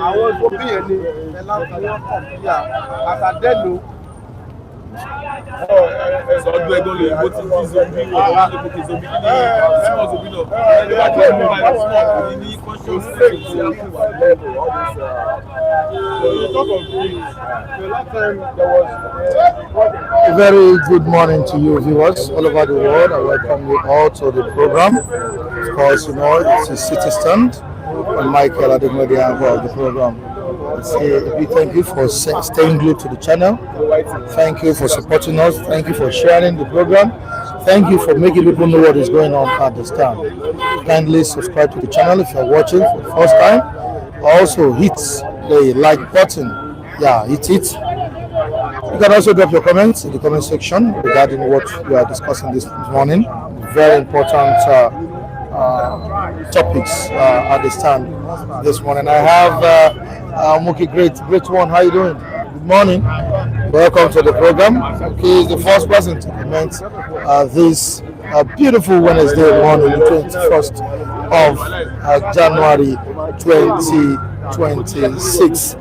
àwọn tó bí yẹn ni Fela tí wọ́n kàn bí yà àtàdẹ́nu. Ọdún ẹgbẹ́ olè ìbò ti di zombie wọ̀ wọ́n lè kókè zombie kí ni small zombie náà. Ẹni wá jẹ́ ìlú báyìí small ní conscious state ṣe àkùwà lẹ́nu. A very good morning to you viewers all over the world. I welcome you all to the program. Of course, you know, it's a city stand and Michael Adegmedi of the program. We thank you for staying glued to the channel. Thank you for supporting us. Thank you for sharing the program. Thank you for making people know what is going on at the stand. Kindly subscribe to the channel if you're watching for the first time. Also hit the like button. Yeah, hit it. You can also drop your comments in the comment section regarding what we are discussing this morning. Very important topics at the stand this morning. I have Muki, great one. How you doing? Good morning. Welcome to the program. Okay, is the first person to comment this beautiful Wednesday morning, the 21st of January 2026.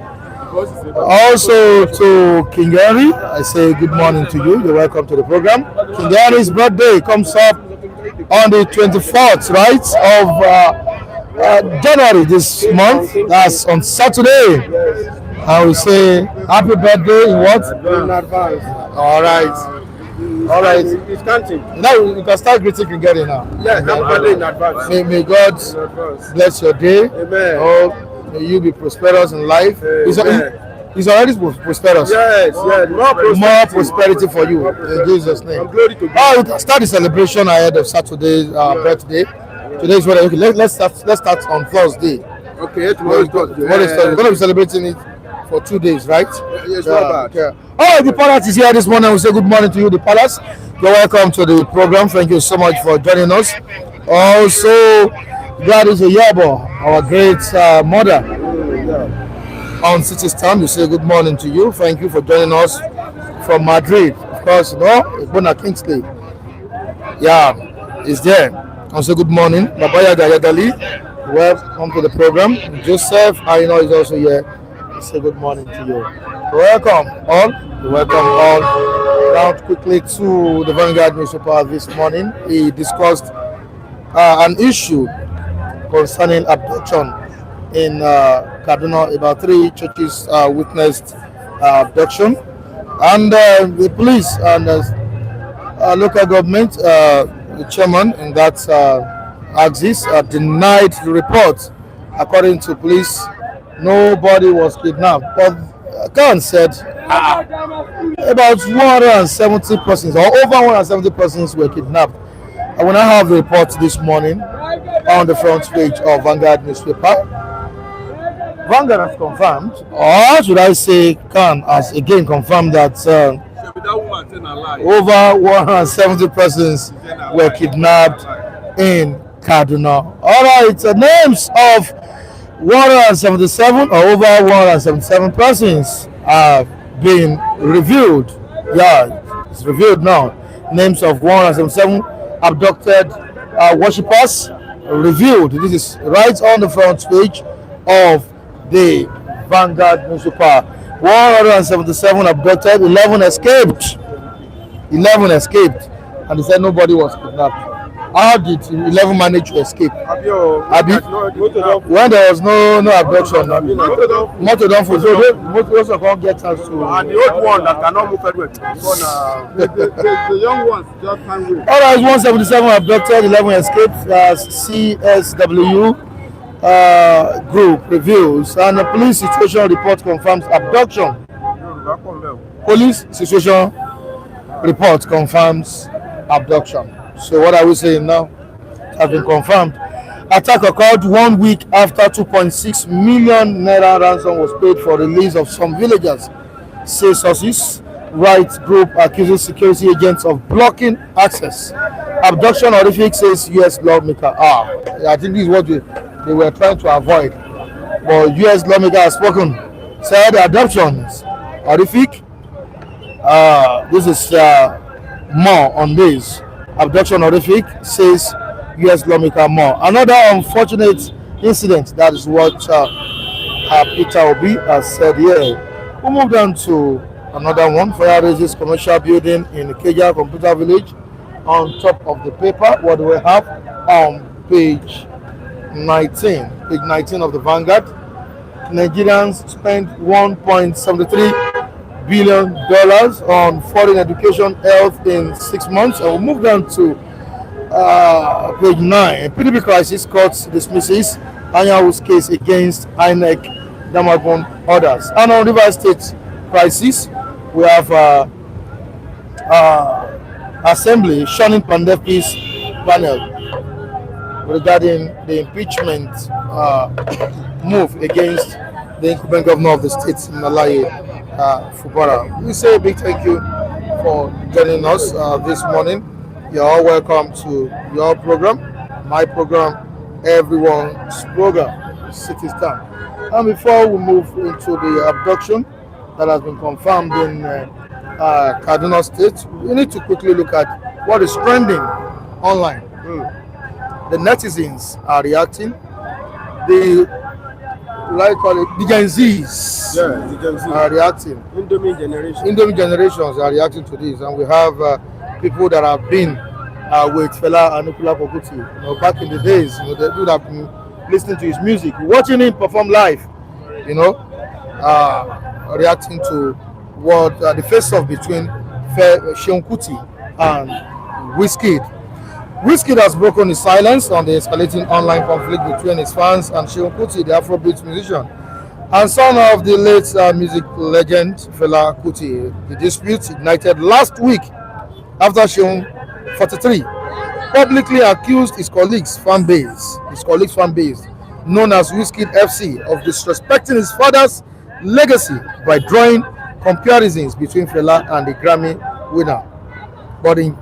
Also to King Henry, I say good morning to you. You're welcome to the program. King Henry's birthday comes up on the 24th, right, of January this month. That's on Saturday. I will say happy birthday in what? In advance. All right. It's counting. Now you can start greeting King Henry now. Yes, happy birthday in advance. May God bless your day. Amen. Oh, may you be prosperous in life. He's already prosperous. Yes. More prosperity for you in Jesus' name. I'm glory to God. Oh, we can start the celebration ahead of Saturday's birthday. Today is what let's start on Thursday. Okay, tomorrow is Thursday. We're going to be celebrating it for 2 days, right? It's not bad. Okay. Oh, the Palace is here this morning. We say good morning to you, the Palace. You're welcome to the program. Thank you so much for joining us. Also, Gladys Oyabo, our great mother on City Stand. We say good morning to you. Thank you for joining us from Madrid. Of course, you know, Bona Kingsley. Yeah, is there. I say good morning. Babaya Dayadali, welcome to the program. Joseph, I know is also here. I say good morning to you. Welcome all. Round quickly to the Vanguard newspaper this morning. He discussed an issue concerning abduction in Kaduna. About 3 churches witnessed abduction, and the police and local government, the chairman in that axis, denied the report. According to police, nobody was kidnapped, but Khan said about 170 persons or over 170 persons were kidnapped. I will now have the report this morning on the front page of Vanguard newspaper. Vanguard has confirmed, or should I say Khan has again confirmed that over 170 persons were kidnapped in Kaduna. All right, the names of 177 or over 177 persons have been revealed. Yeah, it's revealed now. Names of 177 abducted worshippers revealed. This is right on the front page of the Vanguard newspaper. 177 abducted, 11 escaped. 11 escaped, and they said nobody was kidnapped. How did 11 manage to escape? Abi? When there was no abduction, motor don't for so most also can't get us to. And the old one that cannot move anywhere. The young ones just can't wait. All right, 177 abducted, 11 escaped. CSW group reviews, and the police situation report confirms abduction. Police situation report confirms abduction. So what are we saying now? Has been confirmed. Attack occurred 1 week after 2.6 million naira ransom was paid for release of some villagers, say sources. Rights group accuses security agents of blocking access. Abduction horrific, says U.S. lawmaker. I think this is what they were trying to avoid. But U.S. lawmaker has spoken. Said adoption is horrific. This is more on this. Abduction horrific, says U.S. lawmaker more. Another unfortunate incident, that is what Peter Obi has said here. We move down to another one. Fire raises commercial building in Ikeja Computer Village. On top of the paper, what do we have on page 19? Page 19 of the Vanguard. Nigerians spent $1.73 billion on foreign education health in 6 months. And we'll move down to page 9. PDP crisis court dismisses Anyanwu's case against INEC Damagun orders. And on River State crisis, we have Assembly shunning Pandefki's panel regarding the impeachment move against the incumbent governor of the state, Nalaye Fubara. We say a big thank you for joining us this morning. You're all welcome to your program, my program, everyone's program, City Stand. And before we move into the abduction that has been confirmed in Kaduna State, we need to quickly look at what is trending online. The netizens are reacting. The Gen Zs are reacting. Indomie generations are reacting to this, and we have people that have been with Fela and Kuti. You know, back in the days, you know, they would have been listening to his music, watching him perform live. You know, reacting to what the face-off between Seun Kuti and Wizkid. Wizkid has broken his silence on the escalating online conflict between his fans and Seun Kuti, the Afrobeat musician and son of the late music legend Fela Kuti. The dispute ignited last week after Seun, 43, publicly accused his colleagues' fan base, known as Wizkid FC, of disrespecting his father's legacy by drawing comparisons between Fela and the Grammy winner. But in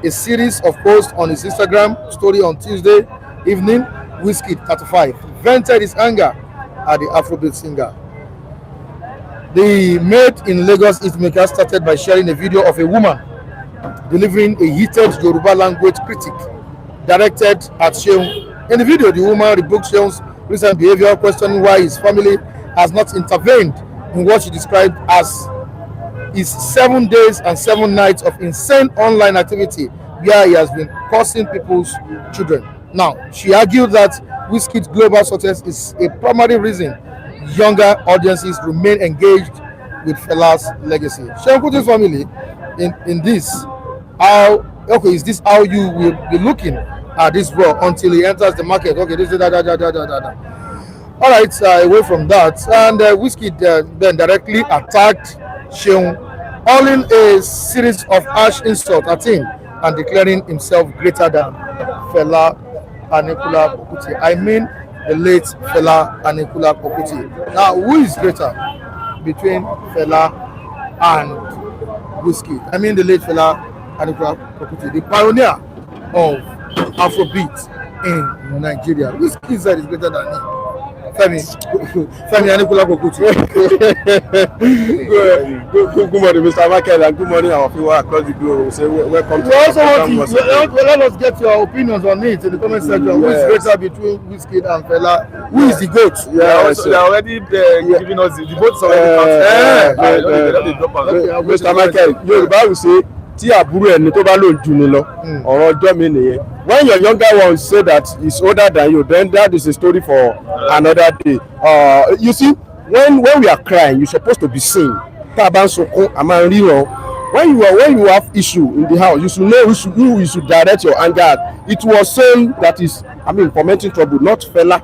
a series of posts on his Instagram story on Tuesday evening, Wizkid, 35, vented his anger at the Afrobeat singer. The Made in Lagos hitmaker started by sharing a video of a woman delivering a heated Yoruba language critique directed at Seun. In the video, the woman rebuked Seun's recent behavior, questioning why his family has not intervened in what she described as his 7 days and 7 nights of insane online activity where he has been cursing people's children. Now, she argued that Wizkid's global success is a primary reason younger audiences remain engaged with Fela's legacy. Seun Kuti's family in this, is this how you will be looking at this bro until he enters the market? Okay, this is da. All right, away from that, and Wizkid then directly attacked Seun, hurling a series of harsh insults at him and declaring himself greater than Fela Anikulapo Kuti. I mean the late Fela Anikulapo Kuti. Now, who is greater between Fela and Wizkid? I mean the late Fela Anikulapo Kuti, the pioneer of Afrobeat in Nigeria. Wizkid said is greater than him. Femi Anikulapo Kuti. Good morning, Mr. Michael, and good morning, our people across the globe. So welcome to let us get your opinions on it in the comment section. Who is greater between Wizkid and Fela? Who is the GOAT? They are already giving us the votes already. Mr. Michael, Yoruba will say, tí àbúrò ẹni tó bá lò jù ní lọ ọ̀rọ̀ ọjọ́ mi nìyẹn. When your younger ones say that he's older than you, then that is a story for another day. You see, when we are crying, you're supposed to be seen. Tá a bá ń sunkún, a máa ń ríran. When you have issue in the house, you should know who you should direct your anger at. It was Seun that is, fomenting trouble, not Fela.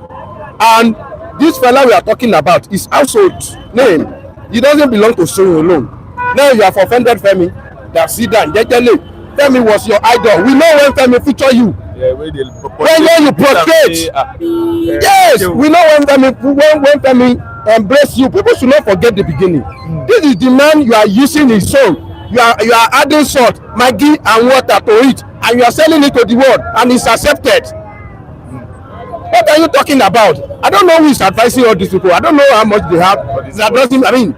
And this Fela we are talking about, his household name, he doesn't belong to Seun alone. Now you have offended Femi. That sit down, Femi was your idol. We know when Femi feature you. Yeah, when you prostrate. Yes, we know when Femi embrace you. People should not forget the beginning. This is the man you are using his soul. You are adding salt, maggi, and water to it, and you are selling it to the world, and it's accepted. What are you talking about? I don't know who is advising all these people. I don't know how much they have. That doesn't.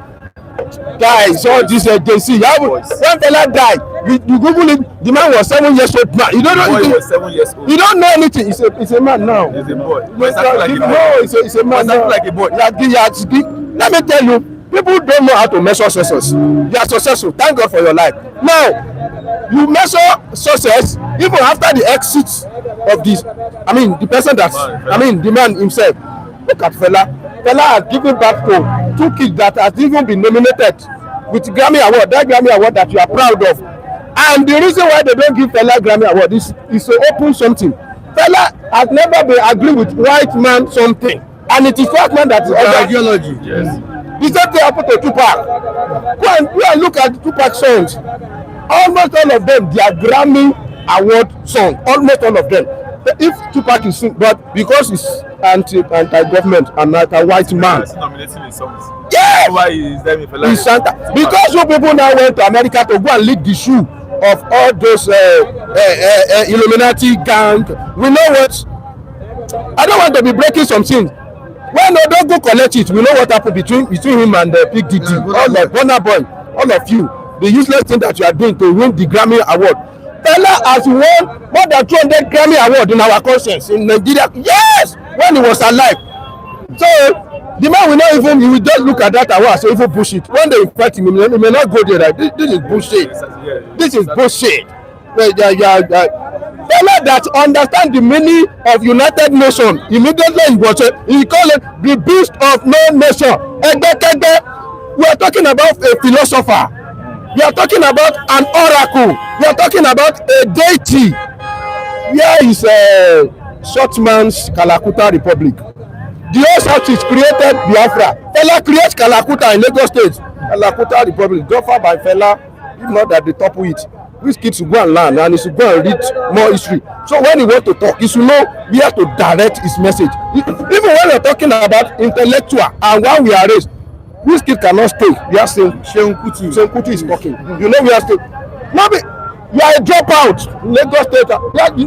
Guys, all this agency. When Fela died, You Google it. The man was 7 years old man. You don't know. Boy was 7 years old. You don't know anything. It's a man now. He's a boy. Yes, Like a boy. no, it's a man now. Like a boy. Let me tell you, people don't know how to measure success. You are successful. Thank God for your life. Now, you measure success even after the exit of this. I mean, the person the man himself. Look at Fela. Fela has given back to 2 kids that has even been nominated with Grammy Award. That Grammy Award that you are proud of. And the reason why they don't give Fela Grammy Award is to open something. Fela has never been agree with white man something, and it is white man that is ideology. Yes. The same thing happened to Tupac. Go and look at Tupac songs. Almost all of them, they are Grammy Award songs. Almost all of them. If Tupac is sing, but because he's anti-government and anti-white man. He's nominating his songs. Yes. Why is that Fela? He's Santa. Because you people now went to America to go and lick the shoe of all those Illuminati gang. We know what. I don't want to be breaking some things. When they don't go collect it, we know what happened between him and Big DT. All of Burna Boy, all of you, the useless thing that you are doing to win the Grammy Award. Fela has won more than 200 Grammy Award in our conscience in Nigeria. Yes, when he was alive. So the man will not even, he will just look at that award so even bullshit. When they invite him, he may not go there. Like, this is bullshit. This is bullshit. Fela that understand the meaning of United Nations immediately he call it the beast of no nation. We are talking about a philosopher. We are talking about an oracle. We are talking about a deity. Here is short man's Kalakuta Republic. The whole South is created Biafra. Fela creates Kalakuta in Lagos State. Kalakuta Republic, governed by Fela. If not that they topple it. Wizkid should go and learn and he should go and read more history. So when he want to talk, he should know where to direct his message. Even when we are talking about intellectual and why we are raised, Wizkid cannot stay. We are saying Seun Kuti is talking. You know we are still. Maybe you are a dropout in Lagos State.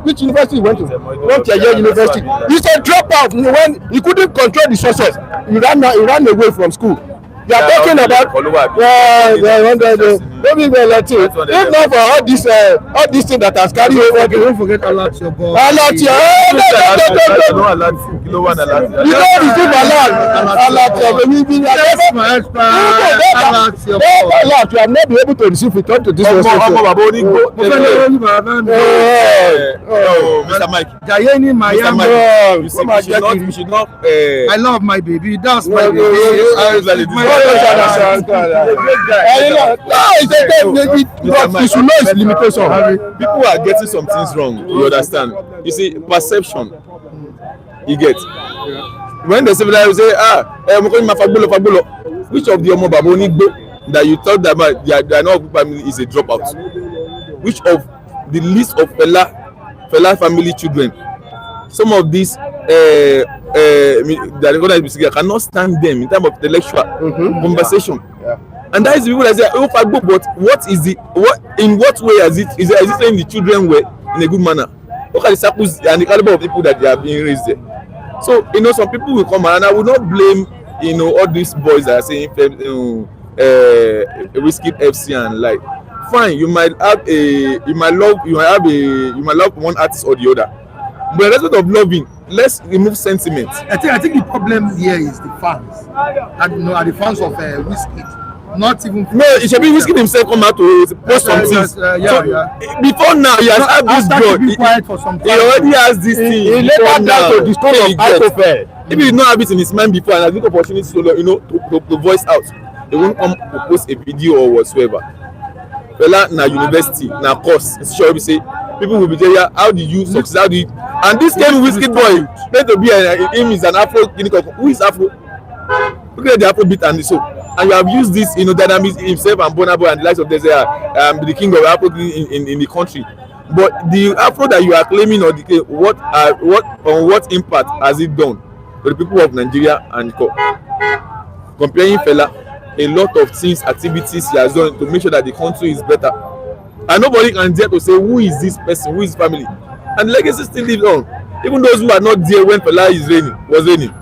Which university you went to? Went to Yale University. He's a dropout. When he couldn't control the success, he ran away from school. You are talking about maybe we let it. If not for all this thing that has carried over. Don't forget alert your boy. Alert your. You don't receive alert your. Alert you have not been able to receive return to this. Mr. Mike. Jayeni Mayamo. You should not. I love my baby. That's my baby. You should know its limitation. People are getting some things wrong. You understand? You see, perception. You get. When they say, which of the Omo Baboni that you thought that they are not family is a dropout? Which of the list of Fela family children? Some of these that cannot stand them in terms of intellectual conversation. Yeah. And that is the people that say, oh, but in what way is it saying the children were in a good manner? Look at the circles and the caliber of people that they are being raised there. So, some people will come and I will not blame, all these boys that are saying, Wizkid FC and like, fine, you might love one artist or the other. But instead of loving, let's remove sentiment. I think the problem here is the fans, and are the fans of Wizkid. Not even. No, it should be Wizkid himself come out to post some things. Before now, he has had this God. He already has this thing. He later down to the story of Itofel. If he did not have it in his mind before and has been opportunity to voice out, he won't come to post a video or whatsoever. Fela na university, na course. Sure, we say people will be there. How did you succeed? How did you? And this came Wizkid boy. Going to be him is an Afro. Who is Afro? Look at the Afro beat and so. And you have used this, dynamics himself and Burna Boy and the likes of this, the king of Afro in the country. But the Afro that you are claiming, or what impact has it done to the people of Nigeria and comparing Fela? A lot of things, activities he has done to make sure that the country is better. And nobody can dare to say who is this person, who is family. And the legacy still lives on. Even those who are not there when Fela was reigning.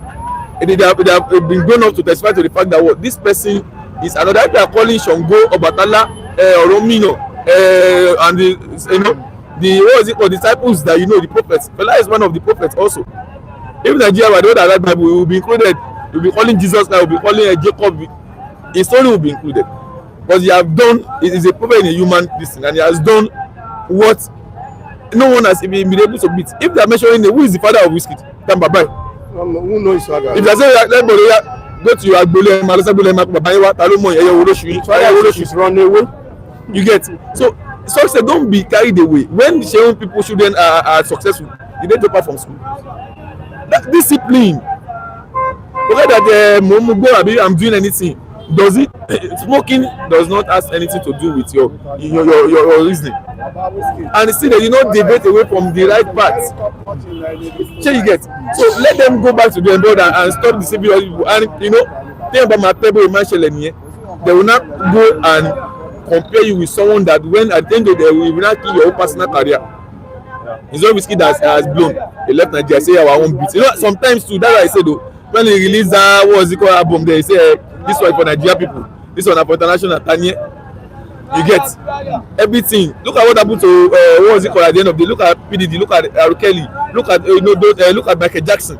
They have been grown up to testify to the fact that this person is another. They are calling Shango, Obatala, Oromino. and the what is it called, disciples that the prophets. Fela is one of the prophets also. If Nigeria were the one that read Bible, we will be included. We will be calling Jesus now, we will be calling Jacob. His story will be included. Because he have done, it is a prophet in a human thing, and he has done what no one has been able to beat. If they are mentioning who is the father of Wizkid, Tamba Bai. Who knows father? If they say go to your Agbole, Malasagbole, Babayewa, Talomo, Yeye run away. You get. So success don't be carried away. When the young people children are successful, they don't drop out from school. That discipline. Forget that I'm doing anything. Does it? Smoking does not have anything to do with your reasoning. And still, they debate away from the right path. So you get. So let them go back to the board and stop deceiving other people. And think about my table in they will not go and compare you with someone that when at the end of the day will not kill your own personal career. It's not Wizkid that has blown. He left Nigeria, say our own beat. Sometimes too, that's why I said though, when he released that what was it called album, they say this one for Nigeria people, this one for international Tanya. You get everything. Look at what happened to what was it called at the end of the day. Look at PDD, look at R. Kelly, look at look at Michael Jackson.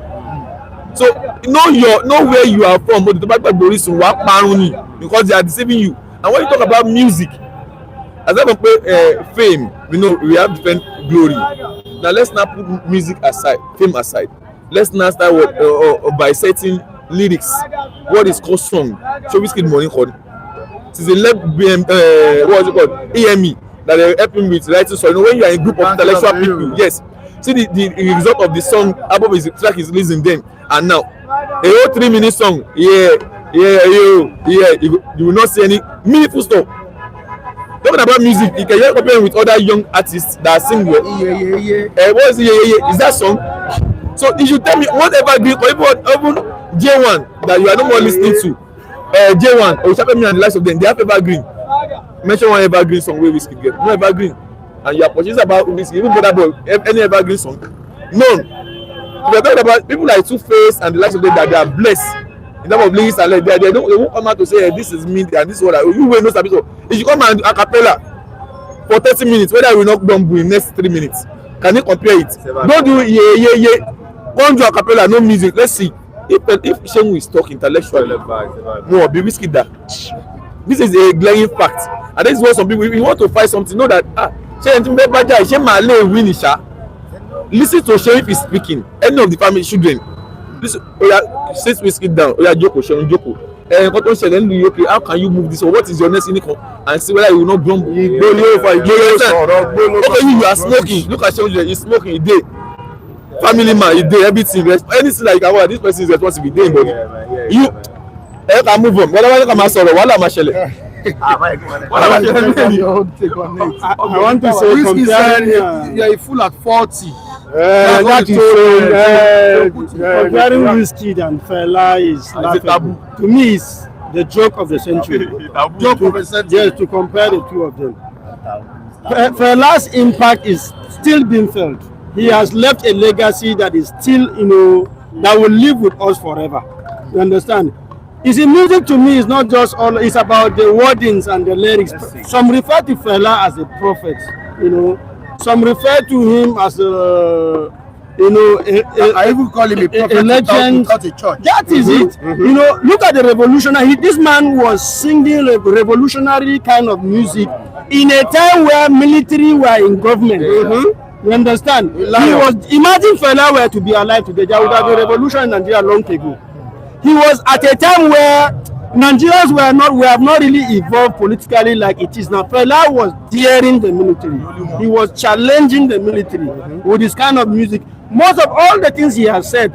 So know where you are from, but the back Boris because they are deceiving you. And when you talk about music, as I compare fame, we have different glory. Now let's not put music aside, fame aside. Let's not start by setting lyrics. What is called song? So Wizkid money called. It is a what is it called? AME that they help him with writing. So when you are in a group of intellectual people, yes. See the result of the song album is the track is releasing then and now. A whole 3-minute song, you will not see any meaningful stuff. Talking about music, you can hear comparing with other young artists that sing well. What is is that song? So you should tell me whatever green or even J1 that you are no more listening to. J1 or Chapman and the likes of them, they have evergreen. Mention one evergreen song where Wizkid get. No evergreen. And you are purchasing about Wizkid, even better boy, any evergreen song. None. If you are talking about people like Two-Face and the likes of them that they are blessed in terms of lyrics and like they won't come out to say this is me and this is what you will know some people. If you come and a cappella for 30 minutes, whether you will not bumble in next 3 minutes, can you compare it? Don't do Don't do a cappella, no music. Let's see. If Seun is talking intellectually, no, be Wizkid that. This is a glaring fact. And this is what some people, if you want to find something, know that listen to Seun if he's speaking. Any of the family children. Listen, sit Wizkid down. Joko, Seun, Joko. How can you move this? Or what is your next income? And see whether you will not grumble. Okay, you are smoking. Look at Seun, he's smoking a day. Family man, a day, everything. Anything like this person is responsible. Day, body. You can move on. Whatever come out, wala mashele. I want to say you are a fool at 40. That is comparing Wizkid and Fela is laughable. To me, it's the joke of the century. Yes, to compare the two of them. Fela's impact is still being felt. He has left a legacy that is still, that will live with us forever. You understand? You see, music to me is not just all, it's about the wordings and the lyrics. Some refer to Fela as a prophet, Some refer to him as I even call him a prophet, a legend. without a church. That is it. Look at the revolutionary. This man was singing a revolutionary kind of music in a time where military were in government. You understand? Imagine Fela were to be alive today, there would have been a revolution in Nigeria long ago. He was at a time where Nigerians we have not really evolved politically like it is now. Fela was daring the military. He was challenging the military with this kind of music. Most of all the things he has said,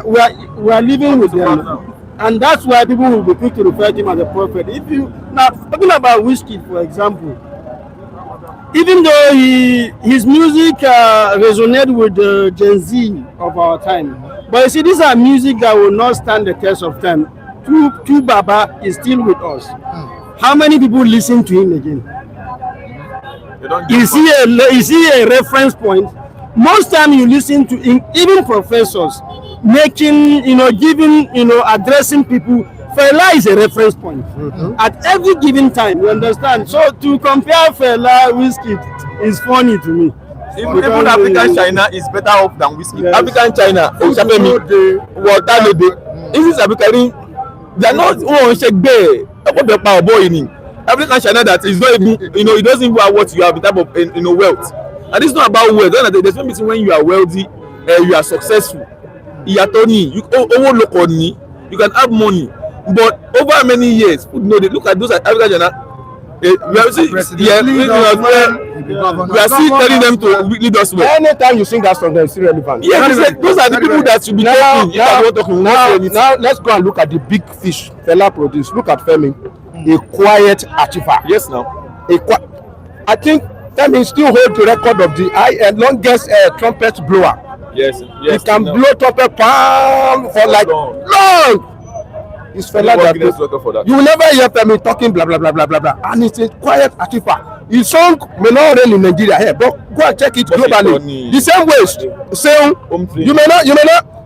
we are living with them. And that's why people will be quick to refer to him as a prophet. Now talking about Wizkid, for example, even though his music resonated with the Gen Z of our time, but you see, these are music that will not stand the test of time. Tu Baba is still with us. How many people listen to him again? Is he a reference point? Most time you listen to even professors making, giving, addressing people Fela is a reference point at every given time. You understand? So to compare Fela Wizkid is funny to me. Even African China is better off than Wizkid. Yes. African China, Oshapemi, Watalebe, East African, they are not African China that is not even, it doesn't even have what you have in terms of wealth. And it's not about wealth. There's no between when you are wealthy, you are successful. You can have money, but over many years, look at those African China. We are still telling them to lead us well. Anytime you sing that song, it's still relevant. Yes, those are the people that should be talking. Now, let's go and look at the big fish Fela produced. Look at Femi, a quiet artifact. Yes, now. I think Femi still holds the record of the longest trumpet blower. Yes. He can blow trumpet palm for like long. It's Fela that you will never hear Femi talking blah blah blah blah blah blah, and it's a quiet artifact. His song may not reign in Nigeria here, but go and check it globally. The same way, Seun, you may not.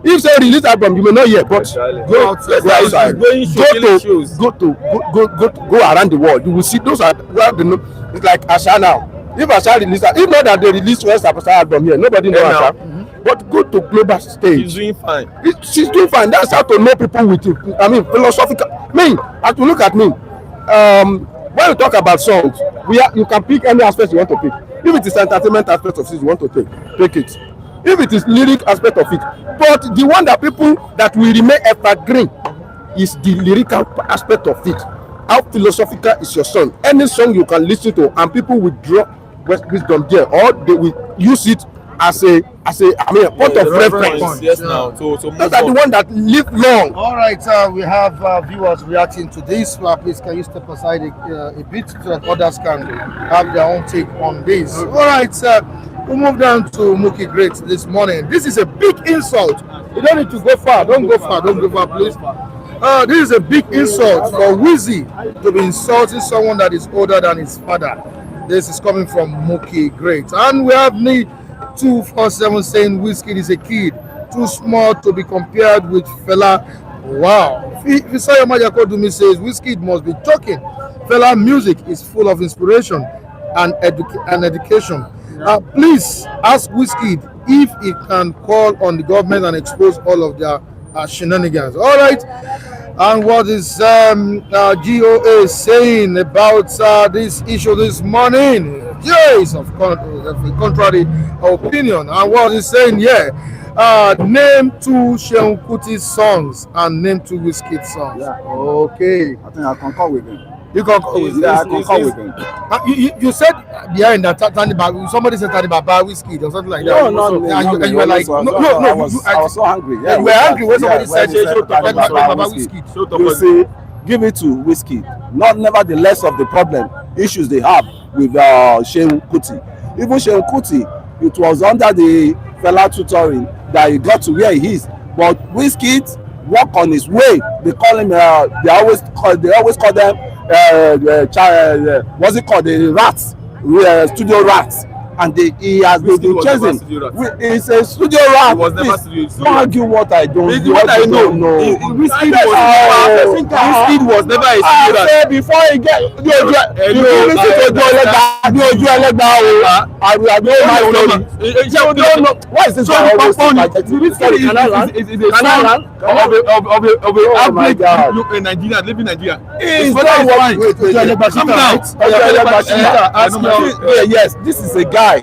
If Seun release album, you may not hear, but go outside, go around the world. You will see those are it's like Asha now. If Asha release, if not that they release West Africa album here, nobody knows Asha. But go to global stage. She's doing fine. She's doing fine. That's how to know people with it. I mean, philosophical. As you look at me, when you talk about songs, you can pick any aspect you want to pick. If it is entertainment aspect of it, you want to take it. If it is lyric aspect of it, but the one that people that will remain evergreen is the lyrical aspect of it. How philosophical is your song? Any song you can listen to, and people will draw wisdom there, or they will use it as a point of reference. Yes, now. So those are the one that live long. All right, we have viewers reacting to this. Please, can you step aside a bit so that others can have their own take on this? All right, we move down to Mookie Great this morning. This is a big insult. You don't need to go far. Don't go far, please. This is a big insult for Wizzy to be insulting someone that is older than his father. This is coming from Mookie Great. And we have me 247 saying Wizkid is a kid, too small to be compared with Fela. Wow. Fisayo Majakodumi says Wizkid must be joking. Fela music is full of inspiration and education. Please ask Wizkid if he can call on the government and expose all of their shenanigans. All right. And what is GOA saying about this issue this morning? Yes, of course, a contrary opinion. And what is saying here? Name 2 Seun Kuti songs and name 2 Wizkid songs. Yeah. Okay. I think I concur with him. You concur with him? Yeah, I concur with him. You said behind that somebody said Baba Wizkid or something like that. No. And you were like, no. I was so angry. Yeah, you were angry when somebody said Baba Wizkid. You see, give it to Wizkid. Not nevertheless of the problem issues they have with Seun Kuti. Even Seun Kuti, it was under the Fela tutoring that he got to where he is. But Wizkid walk on his way. They call him. They always call them. What's it called? The rats, studio rats. And he has been chasing. It's a studio rat. It was never studio. Don't argue what I don't know. What I know. Wizkid was never a studio rat. I said before he get you listen to Ojú Ẹlẹ́gbà I don't know. Why is this guy always Wizkid is a son of a average Nigeria, living Nigeria. His father was yes, this is a guy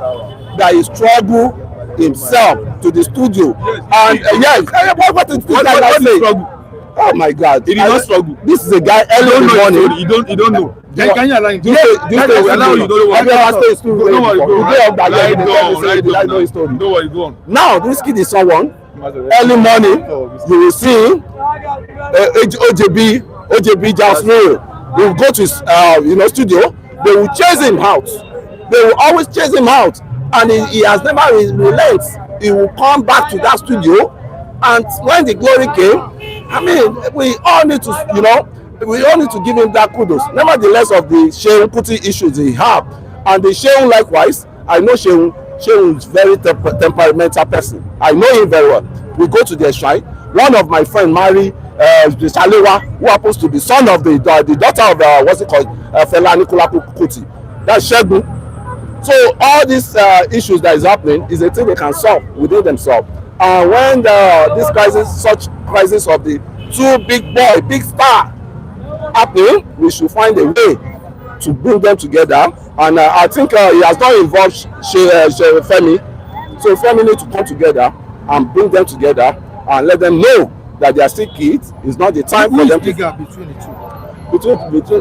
that is struggle himself to the studio, and what is this guy like saying? Oh my God! He did not struggle. This is a guy early in the morning. You don't know. Can you allow him? Don't worry, go on. Now this kid is someone. Early morning, you will see OJB Jasmine. They will go to his studio. They will chase him out. They will always chase him out, and he has never relent. He will come back to that studio, and when the glory came, I mean, we all need to give him that kudos. Nevertheless, of the Seun Kuti issues he have, and the Seun likewise, I know Seun is very temperamental person. I know him very well. We go to their shrine. One of my friends marry Shalewa, who happens to be son of the daughter of what's it called, Fela Kuti. That's Shegun. So all these issues that is happening is a thing they can solve within themselves. And when this crisis, such crisis of the two big star happening, we should find a way to bring them together. And I think he has not involved Femi. So Femi need to come together and bring them together and let them know that they are still kids. It's not the time for them to. Bigger between the two? Between the two.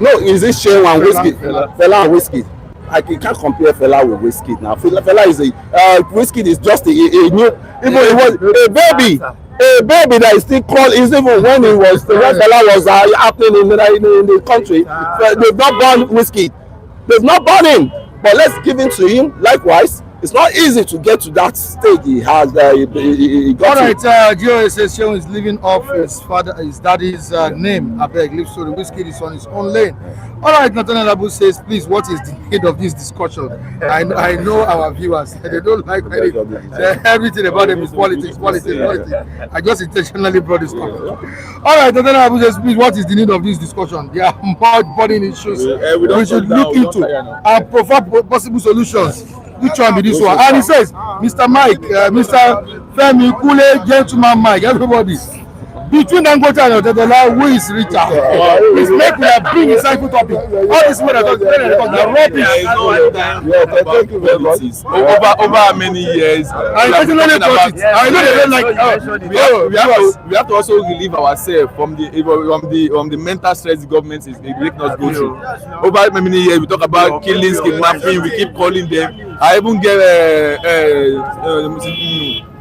No, is it Seun and Wizkid? Fela and Wizkid. I can't compare Fela with Wizkid now. Fela is Wizkid is just a new. Even it was a baby that is still called. Is even when he was when Fela was happening in the country. They've not born Wizkid. They've not born him. But let's give it to him. Likewise, it's not easy to get to that stage he has. He got. All right, Gio says Seun is living off his daddy's name. I beg, live so the Wizkid is on his own lane. All right, Nathaniel Abu says, please, what is the need of this discussion? I know our viewers, they don't like everything about them is politics. I just intentionally brought this up. All right, Nathaniel Abu says, please, what is the need of this discussion? There are more burning issues we should look into and provide possible solutions. Which one be this one? And he says, Mr. Mike, Mr. Femi, Kule, Gentleman Mike, everybody. Between Dangote and Otedola, who is richer? It's make we have big insightful topic. All this money that rubbish. Over many years. I know they don't like. We have to also relieve ourselves from the mental stress the government is making us go through. Over many years, we talk about killings, kidnapping. We keep calling them. I even get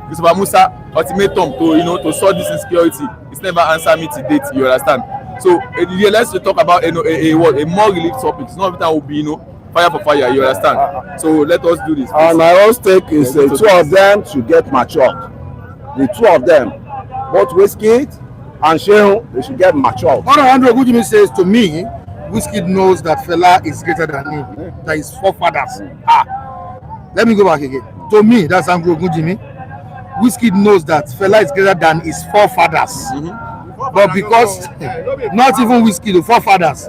Mr. Musa ultimatum to solve this insecurity. It's never answered me to date. You understand? So let's talk about a more relief topic. It's not every time will be fire for fire. You understand? So let us do this. And my own stake is the two of them to get matured. The two of them, both Wizkid and Seun, they should get matured. Andrew Ogujimi says to me, Wizkid knows that Fela is greater than him. That is forefathers. Let me go back again. To me, that's Andrew Ogujimi. Wizkid knows that Fela is greater than his forefathers. But because not even Wizkid, the forefathers,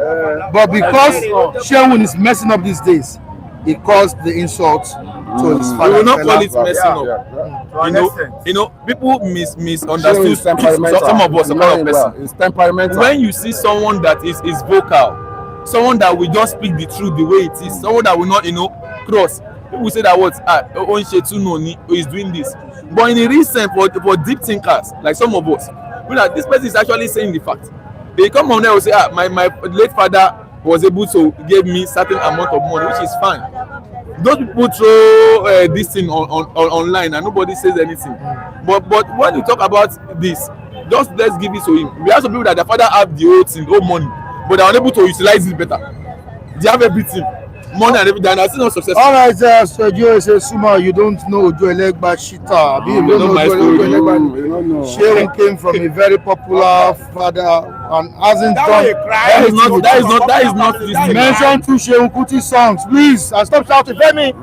but because Seun is messing up these days, he caused the insult to his father. We will not call it messing up. People misunderstood some of us about person. It's temperamental. When you see someone that is vocal, someone that will just speak the truth the way it is, someone that will not cross. People say that is doing this. But in the recent for deep thinkers like some of us, this person is actually saying the fact. They come on there and say, my late father was able to give me certain amount of money, which is fine. Those people throw this thing online and nobody says anything. But when you talk about this, just let's give it to him. We have some people that their father have the old money, but they are unable to utilize it better. They have everything. Money and everything, and I still not successful. All right, so Joe says, Suma, you don't know Ojo Elegba Shita. You don't know Ojo Elegba. Seun came from a very popular father and hasn't done. That is not this. Mention two Seun Kuti songs, please, and stop shouting, Femi.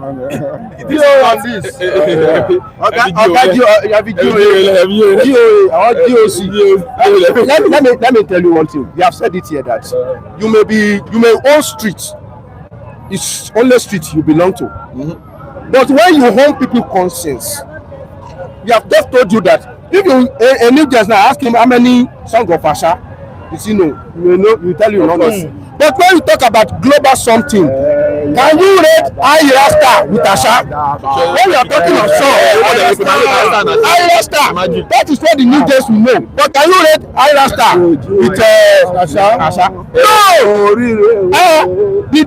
Let me tell you one thing. We have said it here that you may own streets. It's only street you belong to. But when you own people conscience, we have just told you that if you a new just now ask him how many songs of Asha, you tell you numbers. But when you talk about global something, can you rate Ayirasta with Asha? When you are talking of song, Ayirasta, that is what the new days we know. But can you rate Ayirasta with Asha? No! The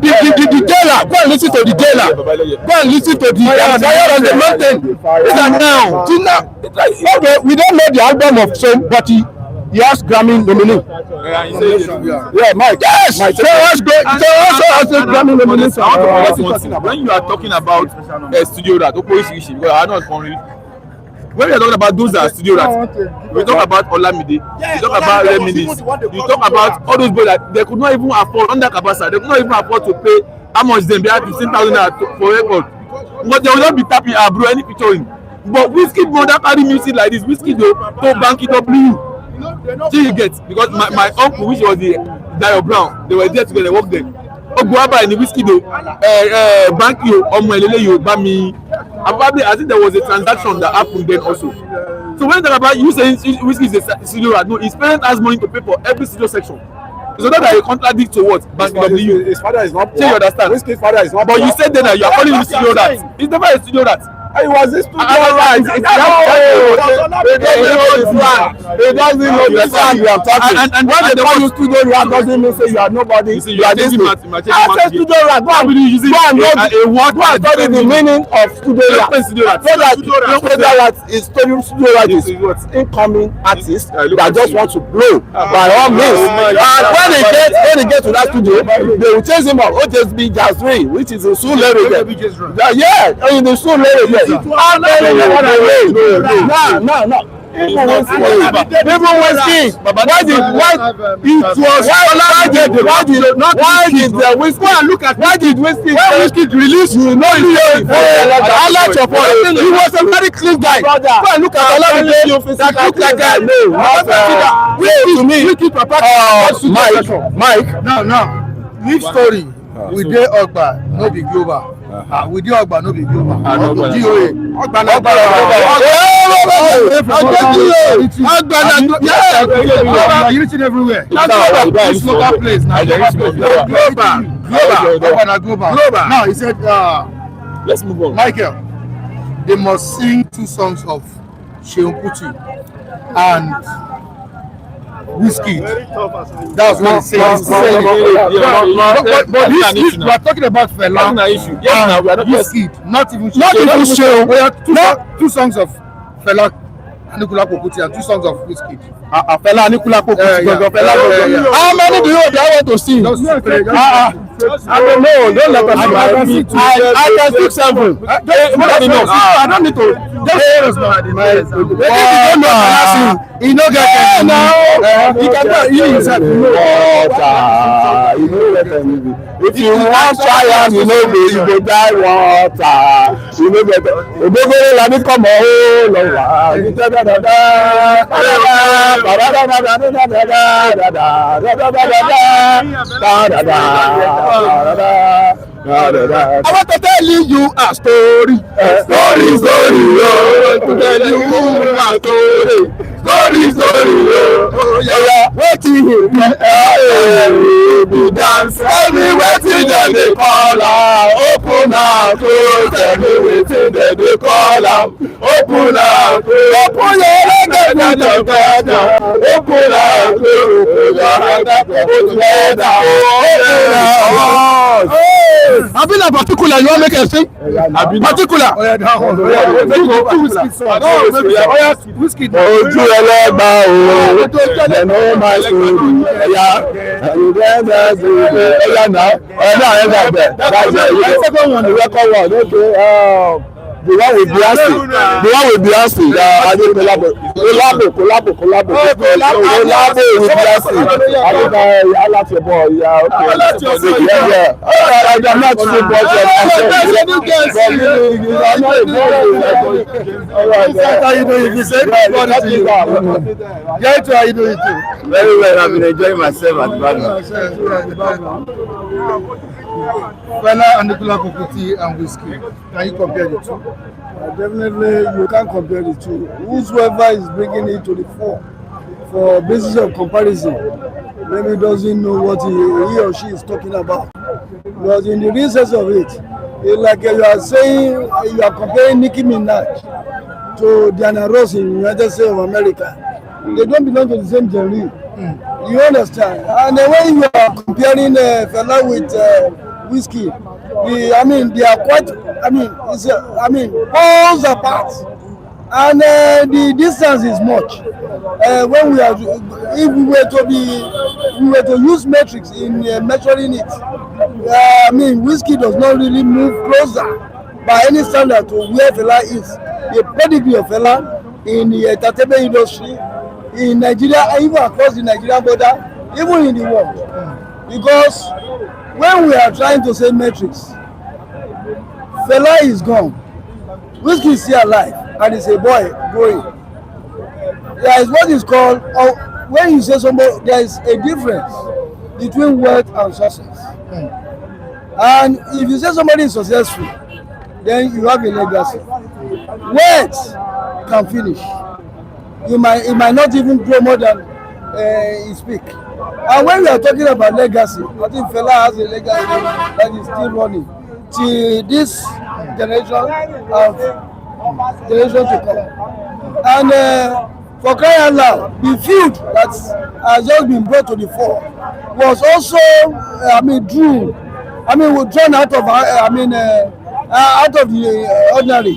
jailer, go and listen to the jailer. Go and listen to the fire on the mountain. Okay, we don't know the album of Seun, but he has Grammy nominee. Yeah, Mike. Yes. Mike. So has Grammy nominee. When you are talking about studio rat, because I know when we are talking about those that are studio rats, we talk about Olamide, we talk about Reminisce, we talk about all those boys that they could not even afford under Kabasa, they could not even afford to pay how much them. They have 15,000 for record, but they will not be tapping bro any picture in. but Wizkid mother carry music like this, Wizkid to Banky W. So you get, because my uncle, which was the Dio Brown, they were there together, they worked there. Ogbuaba and Wizkid Banky ọmọ elele Yorùbá mi. Probably I think there was a transaction that happened then also. So when they talk about you saying Wizkid is a studio rat, no, his parents has money to pay for every studio section. So that I contradict to what Banky W. His father is not poor. So you understand? Wizkid's father is not But poor. you said then that you are calling him studio rat. He's never a studio rat. He was a studio right. He doesn't know the slang we are talking. And when they call you studio rat, doesn't mean say you are nobody. You You are this thing. I say studio rat. Go and study the meaning of studio rat. Studio rat is studio rat is incoming artist that just want to blow by all means. And when they get to that studio, they will chase him out. OJSB Jazz 3, which is in Surulere. Yeah, in the Surulere. No. Even Wizkid. Why did Wizkid release? You know he was a very clean guy. Go and look at Olamide that look like a to me. Mike. Now, leave story. We dey Ogba, no be global. We dey Ogba, no be global. GOA. Ogba. You're reaching everywhere. This local place now. Global. Now he said, let's move on. Michael, they must sing 2 songs of Seun Kuti and Wizkid. That's what he says. But we are talking about Fela and Wizkid, not even Seun. Two songs of Fela Anikulapo Kuti and 2 songs of Wizkid. Fela Anikulapo Kuti. How many do you want to see? I don't know. Don't let us I can speak 7. I don't need to. He no get he cannot hear himself. If you want try am, you no go, you go die water. You no get Obogoro lami come on, I want to tell you a story. Story, to tell you a story. Story, wetin you be dance. Tell me wetin dem dey call am. Open am, close. Tell me wetin dem dey call am. Open am, close. Open your leg together. Open am, close. Put your hand up together. I've been a particular. You want make a thing? Particular. Wizkid. Ojú ẹlẹ́gbà o, ẹ̀nà máa ṣòro, ẹ̀yà ẹ̀yà náà, ẹ̀dá ẹ̀dá second one, the record one, okay. The one with Beyonce, with Beyonce, collabo with Beyonce. I like your boy, yeah, okay. Yeah. I'm not too much. How you doing? You say how you doing too? Very well. I've been enjoying myself at the background. Fela Anikulapo Kuti and Wizkid. Can you compare the two? Definitely, you can't compare the two. Whosoever is bringing it to the fore for basis of comparison, maybe doesn't know what he or she is talking about. But in the research of it, it's like you are saying, you are comparing Nicki Minaj to Diana Ross in the United States of America. They don't belong to the same genre. You understand? And when you are comparing Fela with Wizkid, they are quite, poles apart, and the distance is much. When we are, if we were to use metrics in measuring it, Wizkid does not really move closer by any standard to where Fela is. The pedigree of Fela in the entertainment industry in Nigeria, even across the Nigerian border, even in the world, because when we are trying to say metrics, Fela is gone, Wizkid is still alive. and it's a boy going. There is what is called, or when you say somebody, there is a difference between wealth and success. And if you say somebody is successful, then you have a legacy. Wealth can finish. It might not even grow more than he speak. And when we are talking about legacy, I think Fela has a legacy that is still running till this generation and generation to come. And for crying out loud, the Feud that has just been brought to the fore was also, withdrawn out of, out of the ordinary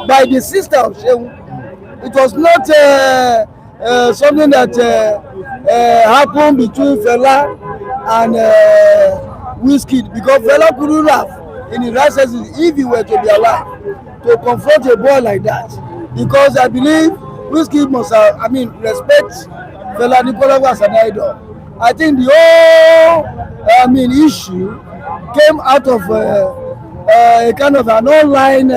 by the sister of Seun. It was not something that happened between Fela and Wizkid, because Fela couldn't have, in his right senses, if he were to be alive, to confront a boy like that. Because I believe Wizkid must have, respect Fela Nicola as an idol. I think the whole, issue came out of a kind of an online,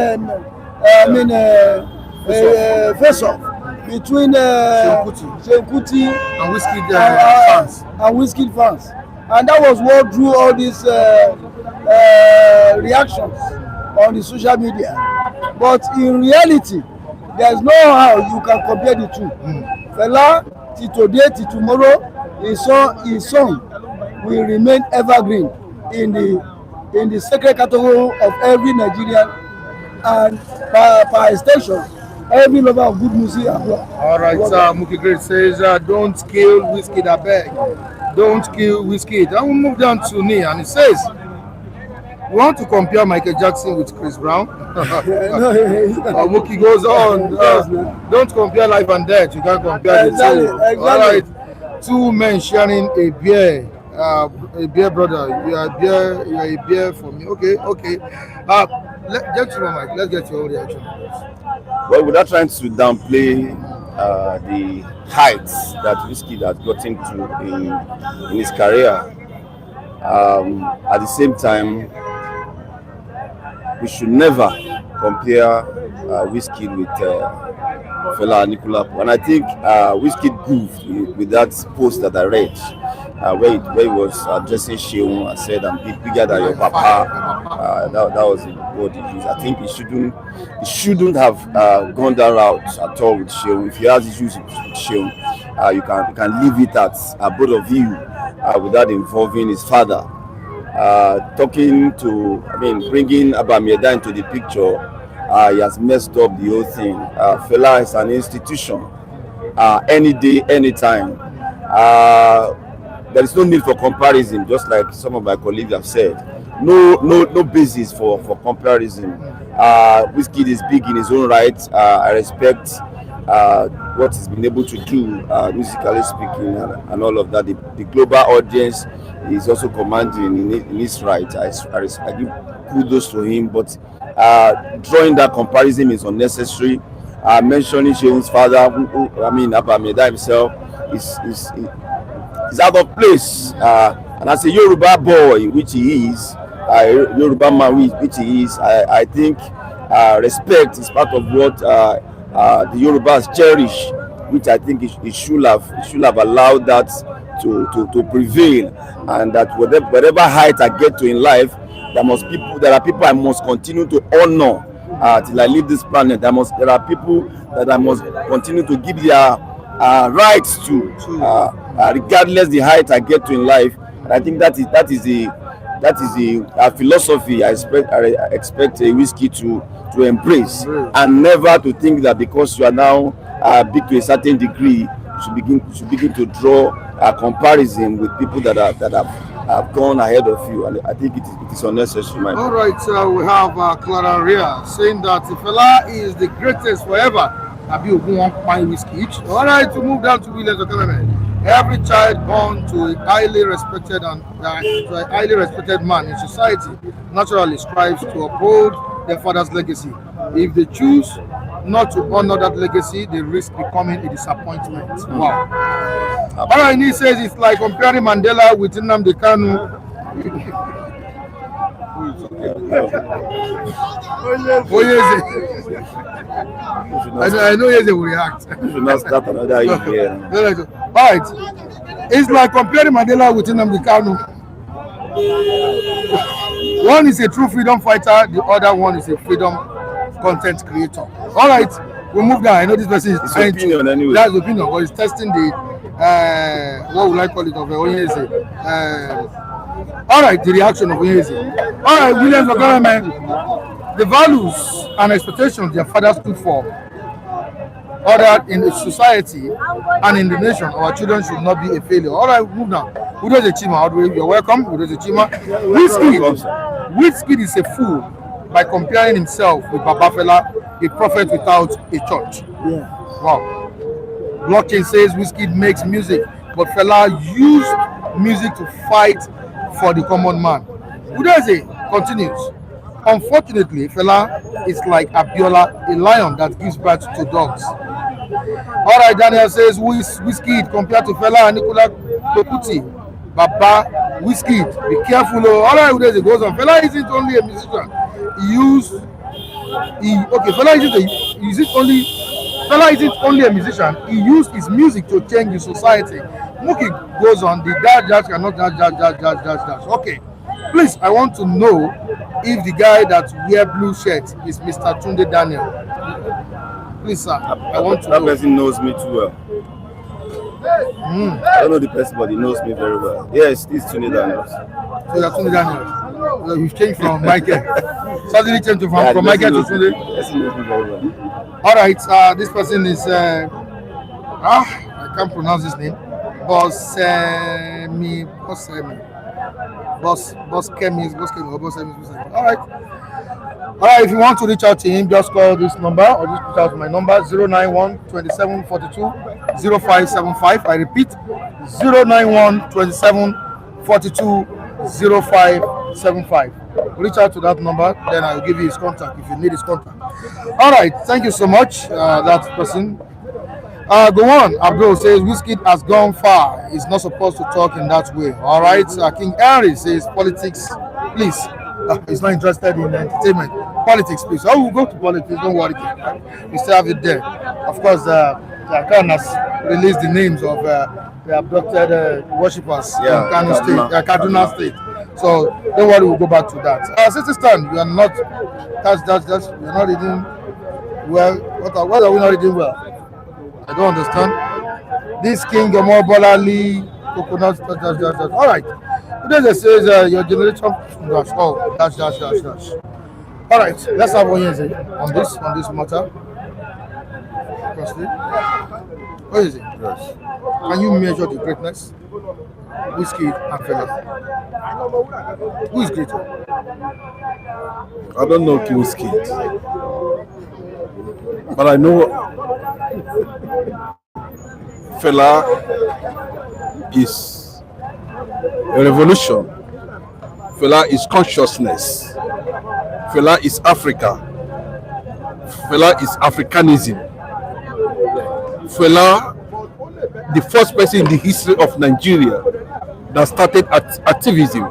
face-off between Seun Kuti And Wizkid fans. And Wizkid fans, and that was what drew all these reactions on the social media. But in reality, there's no how you can compare the two. Fela, till today, till tomorrow, his song will remain evergreen in the sacred category of every Nigerian, and by extension, every lover of good music abroad. All right, Muki Great says, don't kill Wizkid, I beg. Don't kill Wizkid. And we move down to me, and it says, you want to compare Michael Jackson with Chris Brown? Muki goes on, don't compare life and death. You can't compare the two. Exactly. All right, two men sharing a beer. A beer brother, you are a beer for me. Okay. Get to my mic. Let's get your reaction. Well, without trying to downplay the heights that Wizkid has gotten to in his career, at the same time, we should never compare Wizkid with Fela Nicola. And I think Wizkid proved with that post that I read, where he was addressing Seun and said, "I'm bigger than your papa." That was the word he used. I think he shouldn't have gone that route at all with Seun. If he has issues with Seun, you can leave it at both of you without involving his father. Bringing Abamieda into the picture, he has messed up the whole thing. Fela is an institution. Any day, anytime. There is no need for comparison, just like some of my colleagues have said. No basis for comparison. Wizkid is big in his own right. I respect what he's been able to do, musically speaking, and all of that. The global audience is also commanding in his right. I give kudos to him, but drawing that comparison is unnecessary. Mentioning Seun's father, Abamieda himself, is out of place. And as a Yoruba boy, which he is, a Yoruba man, which he is, I think respect is part of what the Yorubas cherish, which I think he should have allowed that to prevail, and that whatever height I get to in life, there are people I must continue to honor till I leave this planet. There are people that I must continue to give their rights to, regardless the height I get to in life. And I think that is the philosophy I expect a Wizkid to embrace, and never to think that because you are now big to a certain degree, you should begin to draw a comparison with people that have gone ahead of you. And I think it is unnecessary. All right, we have Clara Ria saying that Fela is the greatest forever. All right, to move down to Williams Academy. Every child born to a highly respected man in society naturally strives to uphold their father's legacy. If they choose not to honor that legacy, they risk becoming a disappointment. Wow. All right, he says it's like comparing Mandela with Nnamdi Kanu. Oyeze. I know Oyeze will react. You should not start another year. All right. It's like comparing Mandela with Nnamdi Kanu. One is a true freedom fighter, the other one is a freedom content creator. All right, we move down. I know this person is trying opinion anyway. That's opinion, but he's testing the what would I call it of Oyeze. All right, the reaction of Oyeze. All right, Williams of government, the values and expectations their father stood for, ordered in the society and in the nation, our children should not be a failure. All right, move down. Udoze Chima, you're welcome. Udoze Chima. Wizkid is a fool by comparing himself with Baba Fela, a prophet without a church. Yeah. Wow. Blockchain says Wizkid makes music, but Fela used music to fight for the common man. Udoze continues. Unfortunately, Fela is like Abiola, a lion that gives birth to dogs. All right, Daniel says Wizkid compared to Fela and Nicola Kuti. Baba, Wizkid, be careful. All right, it goes on. Fela isn't only a musician. Fela isn't only a musician. He used his music to change the society. Muki goes on. The judge cannot judge. Okay, please, I want to know if the guy that wear blue shirt is Mr. Tunde Daniel. Please, sir, I want to know. That person knows me too well. I don't know the person, but he knows me very well. Yes, it's Tunde Daniels. So you're Tunde Daniels. So you've changed from Michael. Suddenly changed from Michael to Tunde. Yes, he knows me very well. All right, this person is I can't pronounce his name. Boskemi. All right. If you want to reach out to him, just call this number or just reach out to my number 091 27 42 0575. I repeat 091 27 42 0575. Reach out to that number, then I'll give you his contact if you need his contact. All right, thank you so much, that person. Go on. Abdul says Wizkid has gone far. He's not supposed to talk in that way. All right. King Henry says politics, please. He's not interested in entertainment. Politics, please. Oh, we'll go to politics. Don't worry. We still have it there. Of course, the Khan has released the names of the abducted worshippers in Kaduna State. So don't worry. We'll go back to that. Sister Stan, you are not. That's. You're not reading well. What are we not reading well? I don't understand. This King Omar Bolali coconut. All right. It says your generation dash. Oh, dash. All right. Let's have one on this matter. Firstly, what is it? Yes. Can you measure the greatness? Wizkid and Fela. Who is greater? I don't know Wizkid, but I know Fela is a revolution. Fela is consciousness. Fela is Africa. Fela is Africanism. Fela, the first person in the history of Nigeria that started activism.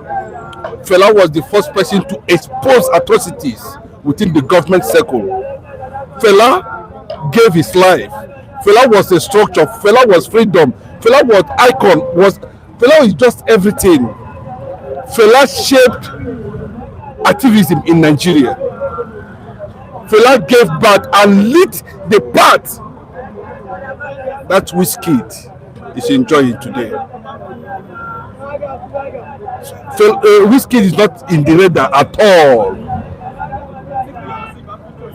Fela was the first person to expose atrocities within the government circle. Fela gave his life. Fela was a structure. Fela was freedom. Fela was icon. Fela is just everything. Fela shaped activism in Nigeria. Fela gave back and lit the path that Wizkid is enjoying today. Wizkid is not in the radar at all.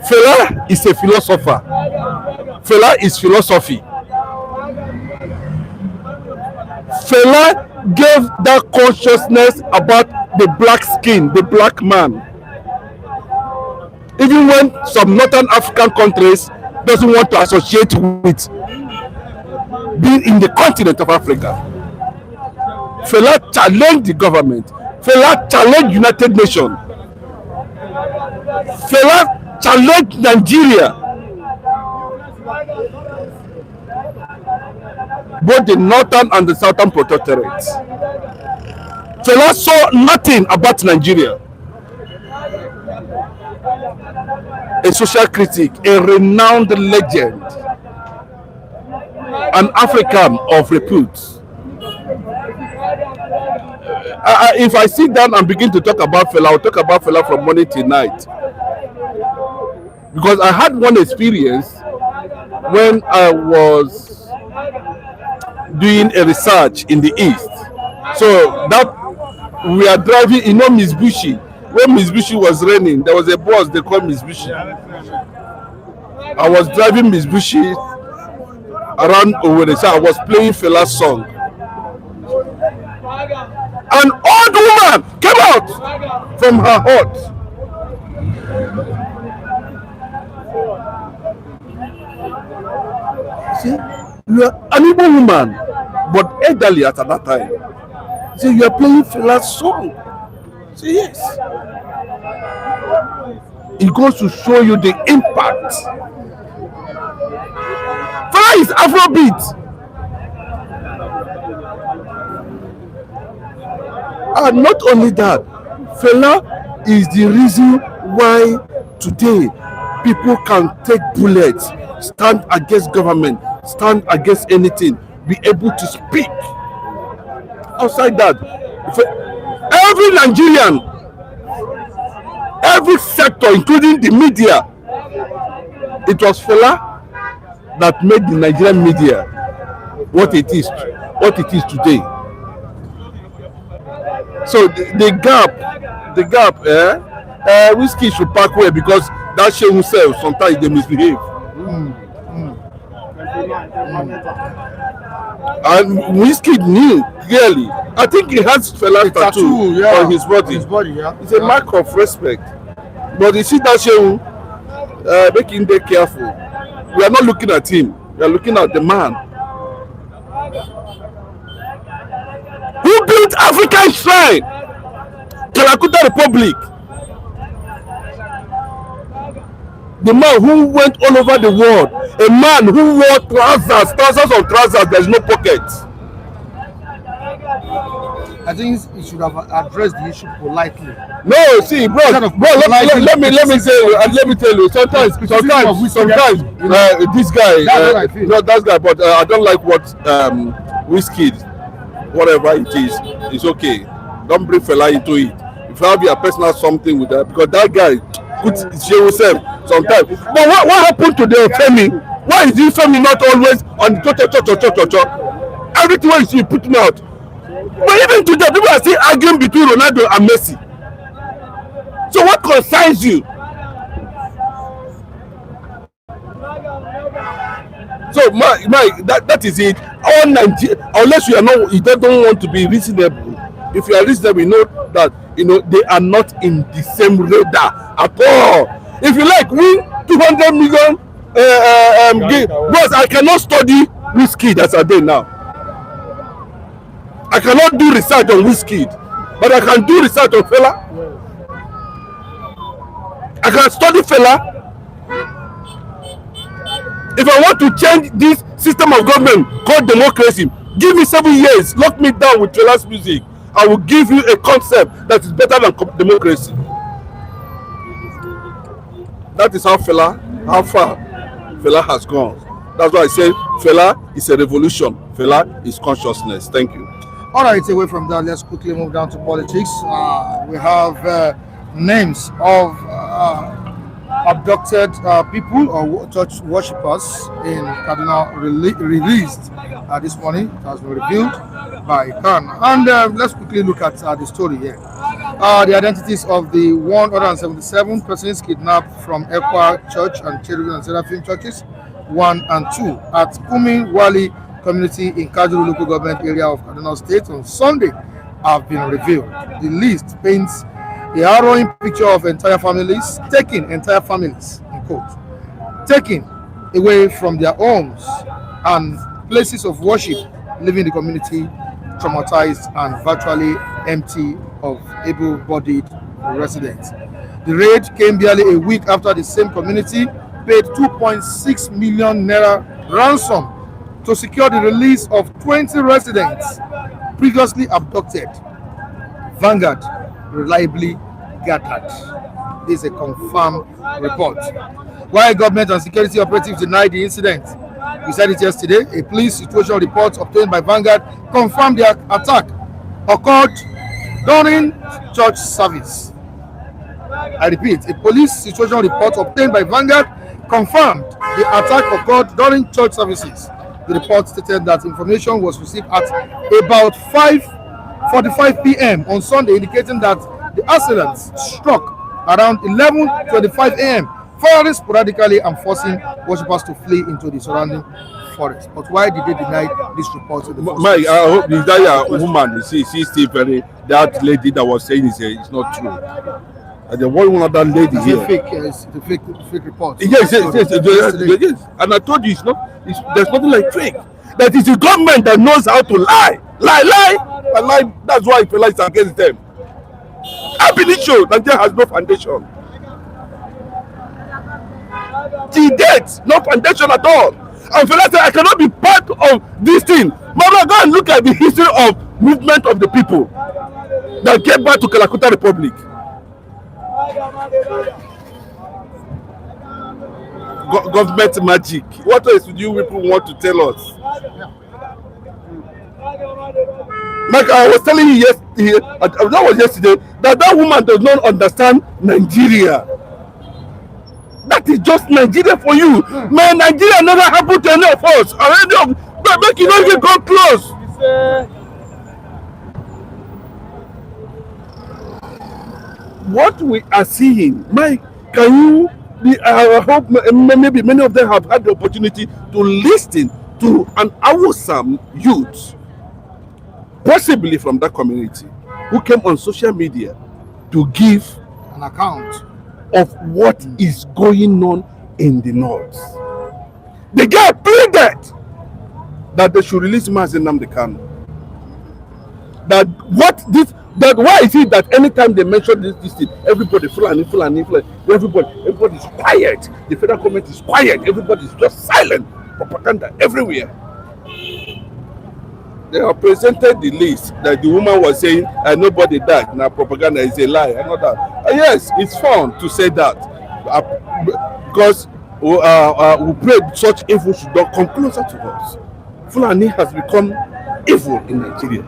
Fela is a philosopher. Fela is philosophy. Fela gave that consciousness about the black skin, the black man. Even when some northern African countries doesn't want to associate with being in the continent of Africa. Fela challenged the government. Fela challenged United Nations. Fela challenged Nigeria. Both the northern and the southern protectorates. Fela saw nothing about Nigeria. a social critic, a renowned legend, an African of repute. If I sit down and begin to talk about Fela, I'll talk about Fela from morning till night. Because I had one experience when I was doing a research in the East. So that we are driving, you know, Miss Bushi. When Miss Bushi was raining, there was a bus they called Miss Bushi. I was driving Miss Bushi around Owerri, so I was playing Fela's song. An old woman came out from her hut. See, you are an Igbo woman, but elderly at that time. See, you are playing Fela's song. See, yes. It goes to show you the impact. Fela is Afrobeat. And not only that, Fela is the reason why today people can take bullets, stand against government, stand against anything, be able to speak. Outside that, every Nigerian, every sector, including the media, it was Fela that made the Nigerian media what it is today. So the gap, Wizkid should pack away because that show himself sometimes they misbehave. And Wizkid knew clearly. I think he has Fela's tattoo on his body. It's a mark of respect. But you see that show, make him be careful. We are not looking at him. We are looking at the man who built African shrine, Kalakuta Republic. The man who went all over the world, a man who wore trousers on trousers, there's no pocket. I think he should have addressed the issue politely. No, see, bro, let me tell you. Sometimes, this guy, not that guy, but I don't like what Wizkid, whatever it is, it's okay. Don't bring Fela into it. If you have your personal something with that, because that guy could share himself sometimes. But what happened to the Femi? Why is the Femi not always on the cho? Everything you see putting out. But even today, people are still arguing between Ronaldo and Messi. So what concerns you? So that is it. All Nigeria, unless you don't want to be reasonable. If you are reasonable, you know that they are not in the same radar at all. If you like, win 200 million but I cannot study Wizkid as I do now. I cannot do research on Wizkid, but I can do research on Fela. I can study Fela. If I want to change this system of government called democracy, give me 7 years, lock me down with Fela's music. I will give you a concept that is better than democracy. That is how far Fela has gone. That's why I say Fela is a revolution. Fela is consciousness. Thank you. All right, away from that, let's quickly move down to politics. We have names of abducted people or church worshippers in Kaduna released this morning. It has been revealed by Khan. And let's quickly look at the story here. The identities of the 177 persons kidnapped from Ekwa Church and Cherubim and Seraphim churches 1 and 2 at Kumi Wali community in Kajuru local government area of Kaduna State on Sunday have been revealed. The list paints a harrowing picture of entire families, in quote, taken away from their homes and places of worship, leaving the community traumatized and virtually empty of able-bodied residents. The raid came barely a week after the same community paid 2.6 million naira ransom to secure the release of 20 residents previously abducted. Vanguard reliably gathered. This is a confirmed report. While government and security operatives denied the incident, we said it yesterday, a police situation report obtained by Vanguard confirmed the attack occurred during church service. I repeat, a police situation report obtained by Vanguard confirmed the attack occurred during church services. The report stated that information was received at about 5:45 p.m. on Sunday, indicating that the assailants struck around 11:25 a.m., firing sporadically and forcing worshippers to flee into the surrounding forest. But why did they deny this report in the first place? I hope that woman, she's still very, that lady that was saying it's not true. And the one other lady It's here. it's the fake report. Yes. And I told you, there's nothing like fake. That is the government that knows how to lie. Lie. That's why Fela is against them. I believe so. Nigeria has no foundation. Till date, no foundation at all. And Fela said, I cannot be part of this thing. Mama, go and look at the history of movement of the people that came back to Calcutta Republic. Government magic. What else do you people want to tell us? Like I was telling you yesterday, that was yesterday, that woman does not understand Nigeria. That is just Nigeria for you. Man, Nigeria never happened to any of us. Make you not even go close. What we are seeing, Mike, can you I hope maybe many of them have had the opportunity to listen to an awesome youth, possibly from that community, who came on social media to give An account of what is going on in the north. The guy pleaded that they should release Mazi Nnamdi Kanu. That why is it that anytime they mention this thing, everybody Fulani, everybody is quiet. The federal government is quiet. Everybody is just silent. Propaganda everywhere. They have presented the list that the woman was saying, and nobody died. Now propaganda is a lie. I know that. Yes, it's fun to say that, because we pray such evil should not come closer to us. Fulani has become evil in Nigeria,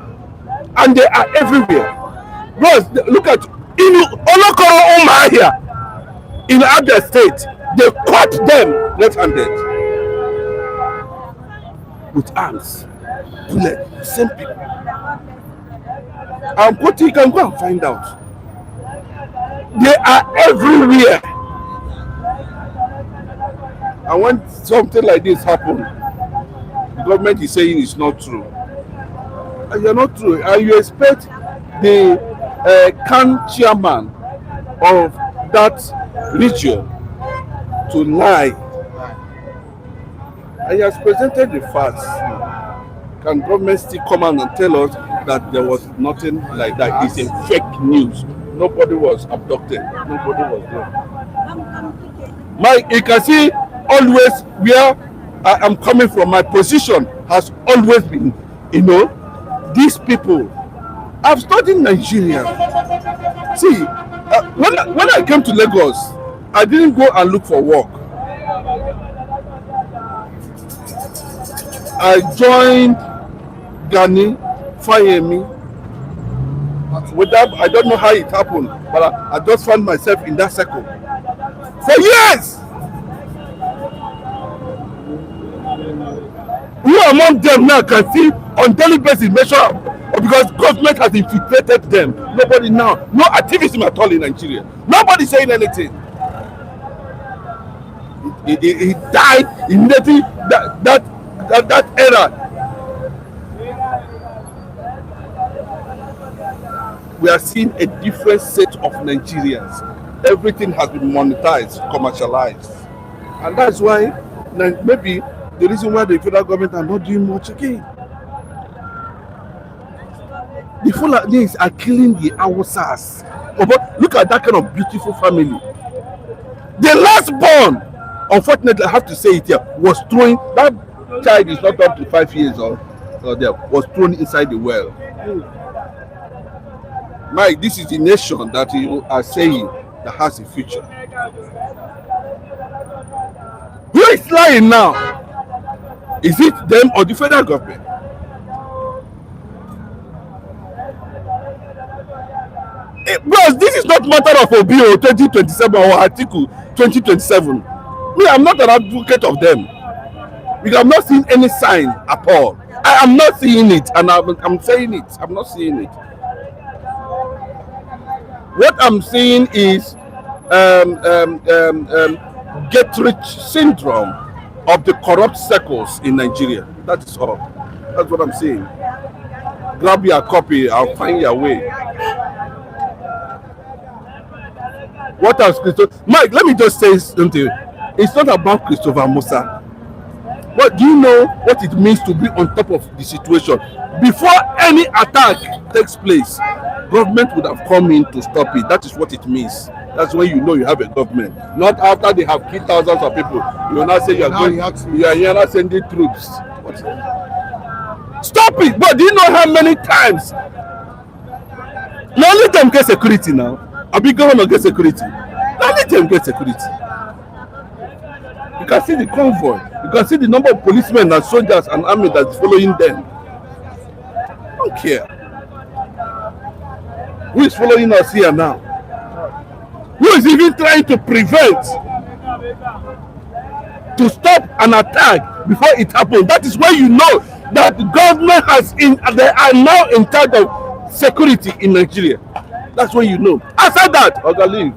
and they are everywhere. Bros, look at in Olokoro Umahia in Abducted State. They caught them red-handed with arms, bullet, same people. And Kuti, you can go and find out. They are everywhere. And when something like this happens, the government is saying it's not true. And you're not true. And you expect the CAN chairman of that region to lie. And he has presented the facts. Can government still come out and tell us that there was nothing like that? It's a fake news. Nobody was abducted. Nobody was there. You can see always where I am coming from. My position has always been, these people. I've studied Nigeria. See, when I came to Lagos, I didn't go and look for work. I joined Gani, Fayemi. I don't know how it happened, but I just found myself in that circle for years. Who among them now can see on daily basis measure, because government has infiltrated them? Nobody now, no activism at all in Nigeria. Nobody saying anything. He died immediately. That era. We are seeing a different set of Nigerians. Everything has been monetized, commercialized, and that's why maybe the reason why the federal government are not doing much again. The Fulanis are killing the Hausas. But look at that kind of beautiful family. The last born, unfortunately, I have to say it here, was thrown. That child is not up to 5 years or there, was thrown inside the well. Mike, this is the nation that you are saying that has a future. Who is lying now? Is it them or the federal government? Bros, this is not matter of OBO 2027 or Article 2027. Me, I'm not an advocate of them. Because I'm not seeing any sign at all. I am not seeing it, and I'm saying it. I'm not seeing it. What I'm seeing is get-rich syndrome of the corrupt circles in Nigeria. That is all. That's what I'm saying. Grab your copy and find your way. What else, Christopher? Mike, let me just say something. It's not about Christopher Musa. But do you know what it means to be on top of the situation? Before any attack takes place, government would have come in to stop it. That is what it means. That's when you know you have a government. Not after they have killed thousands of people. You will not say you are going. You are not sending troops. What? Stop it! But do you know how many times? Now let them get security now. A big government get security. Now let them get security. You can see the convoy. You can see the number of policemen and soldiers and army that's following them. I don't care. Who is following us here now? Who is even trying to prevent, to stop an attack before it happens? That is why you know that the government they are now in charge of security in Nigeria. That's when you know. After that, I'll leave.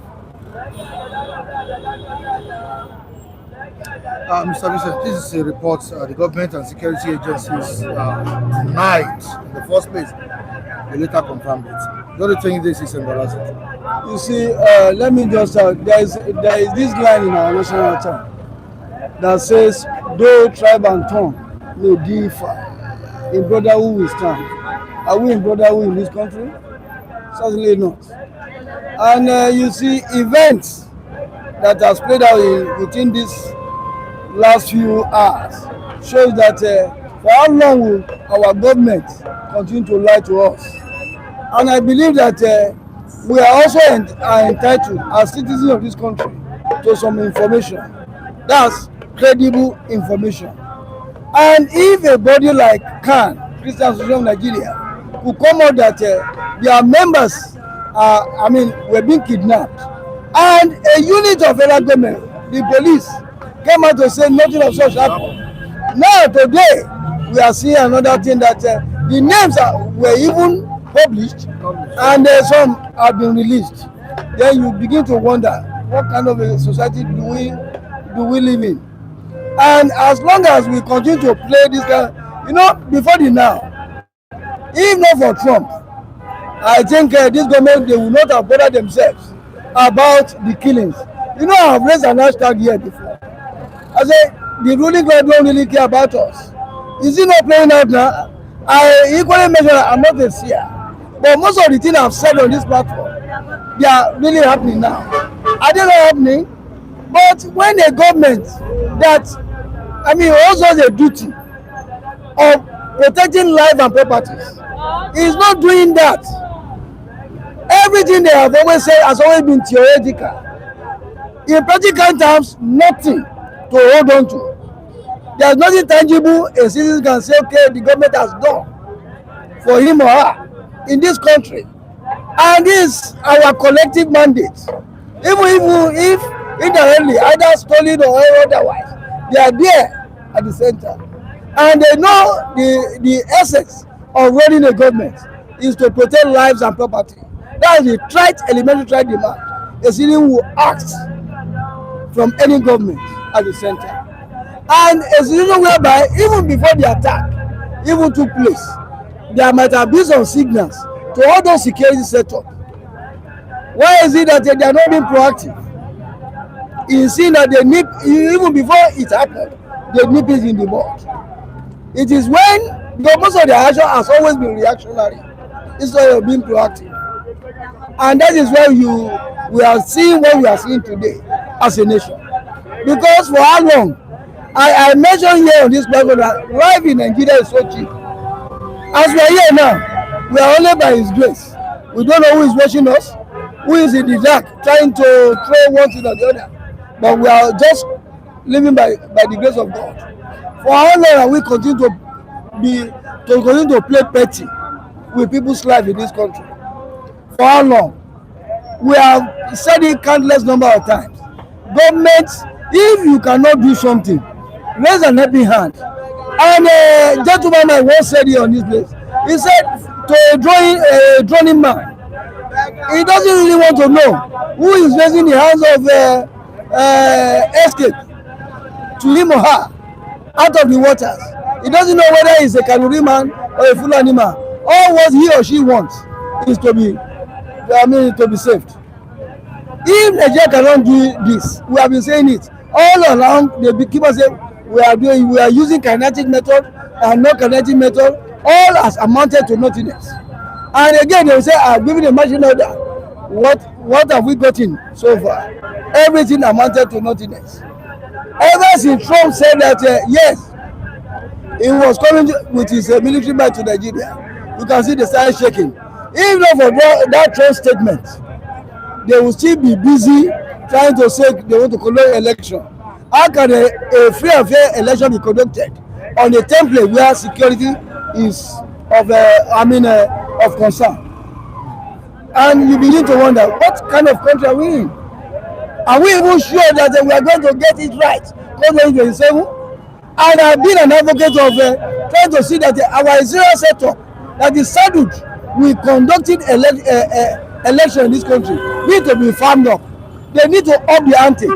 Mr. Vincent, this is a report the government and security agencies denied in the first place. They later confirmed it. Don't you think this is embarrassing? You see, let me just there is this line in our national anthem that says, "Though tribe and tongue may differ, in brotherhood we stand." Are we in brotherhood in this country? Certainly not. And you see, events that has played out within this last few hours shows that for how long will our government continue to lie to us? And I believe that we are also entitled as citizens of this country to some information. That's credible information. And if a body like CAN, Christian Association of Nigeria, could come out that their members were being kidnapped, and a unit of federal government, the police, came out to say nothing of such happened. Now today, we are seeing another thing that the names were even published and some have been released. Then you begin to wonder what kind of a society do we live in. And as long as we continue to play this kind, before the now, if not for Trump, I think this government, they will not have bothered themselves about the killings. I've raised an hashtag here before. I say the ruling class don't really care about us. Is it not playing out now? I equally measure I'm not a seer, but most of the things I've said on this platform, they are really happening now. Are they not happening? But when a government that also has a duty of protecting life and properties is not doing that, everything they have always said has always been theoretical. In practical terms, nothing to hold on to. There's nothing tangible a citizen can say, okay, the government has done for him or her in this country. And this is our collective mandate. Even if indirectly, either stolen or otherwise, they are there at the center. And they know the essence of running a government is to protect lives and property. That is the elementary right demand a citizen will ask from any government at the center. And a situation whereby even before the attack even took place, there might have been some signals to all those security setup. Why is it that they are not being proactive in seeing that they nip, even before it happened, they nip it in the bud? It is when most of their action has always been reactionary instead of being proactive. And that is why we are seeing what we are seeing today as a nation. Because for how long? I mentioned here on this platform that life in Nigeria is so cheap. As we are here now, we are only by His grace. We don't know who is watching us. who is in the dark trying to throw one thing or the other. But we are just living by the grace of God. For how long are we continue to play petty with people's life in this country? For how long? We have said it countless number of times. Government, if you cannot do something, raise an helping hand. And a gentleman I once said it on this place. He said to a droning man, he doesn't really want to know who is raising the hands of escape to him or her out of the waters. He doesn't know whether he's a Kanuri man or a Fulani man. All what he or she wants is to be saved. If Nigeria cannot do this, we have been saying it all along. They keep on saying we are using kinetic method and no kinetic method. All has amounted to nothingness. And again, they will say, "I'm giving a marching order." What have we gotten so far? Everything amounted to nothingness. Ever since Trump said that yes, he was coming with his military back to Nigeria, you can see they started shaking. Even for that Trump statement, they will still be busy trying to say they want to conduct election. How can a free and fair election be conducted on a template where security is of concern? And you begin to wonder, what kind of country are we in? Are we even sure that we are going to get it right? 2027? And I've been an advocate of trying to see that our Israel setup that is saddled with conducting election in this country need to be farmed up. They need to up the ante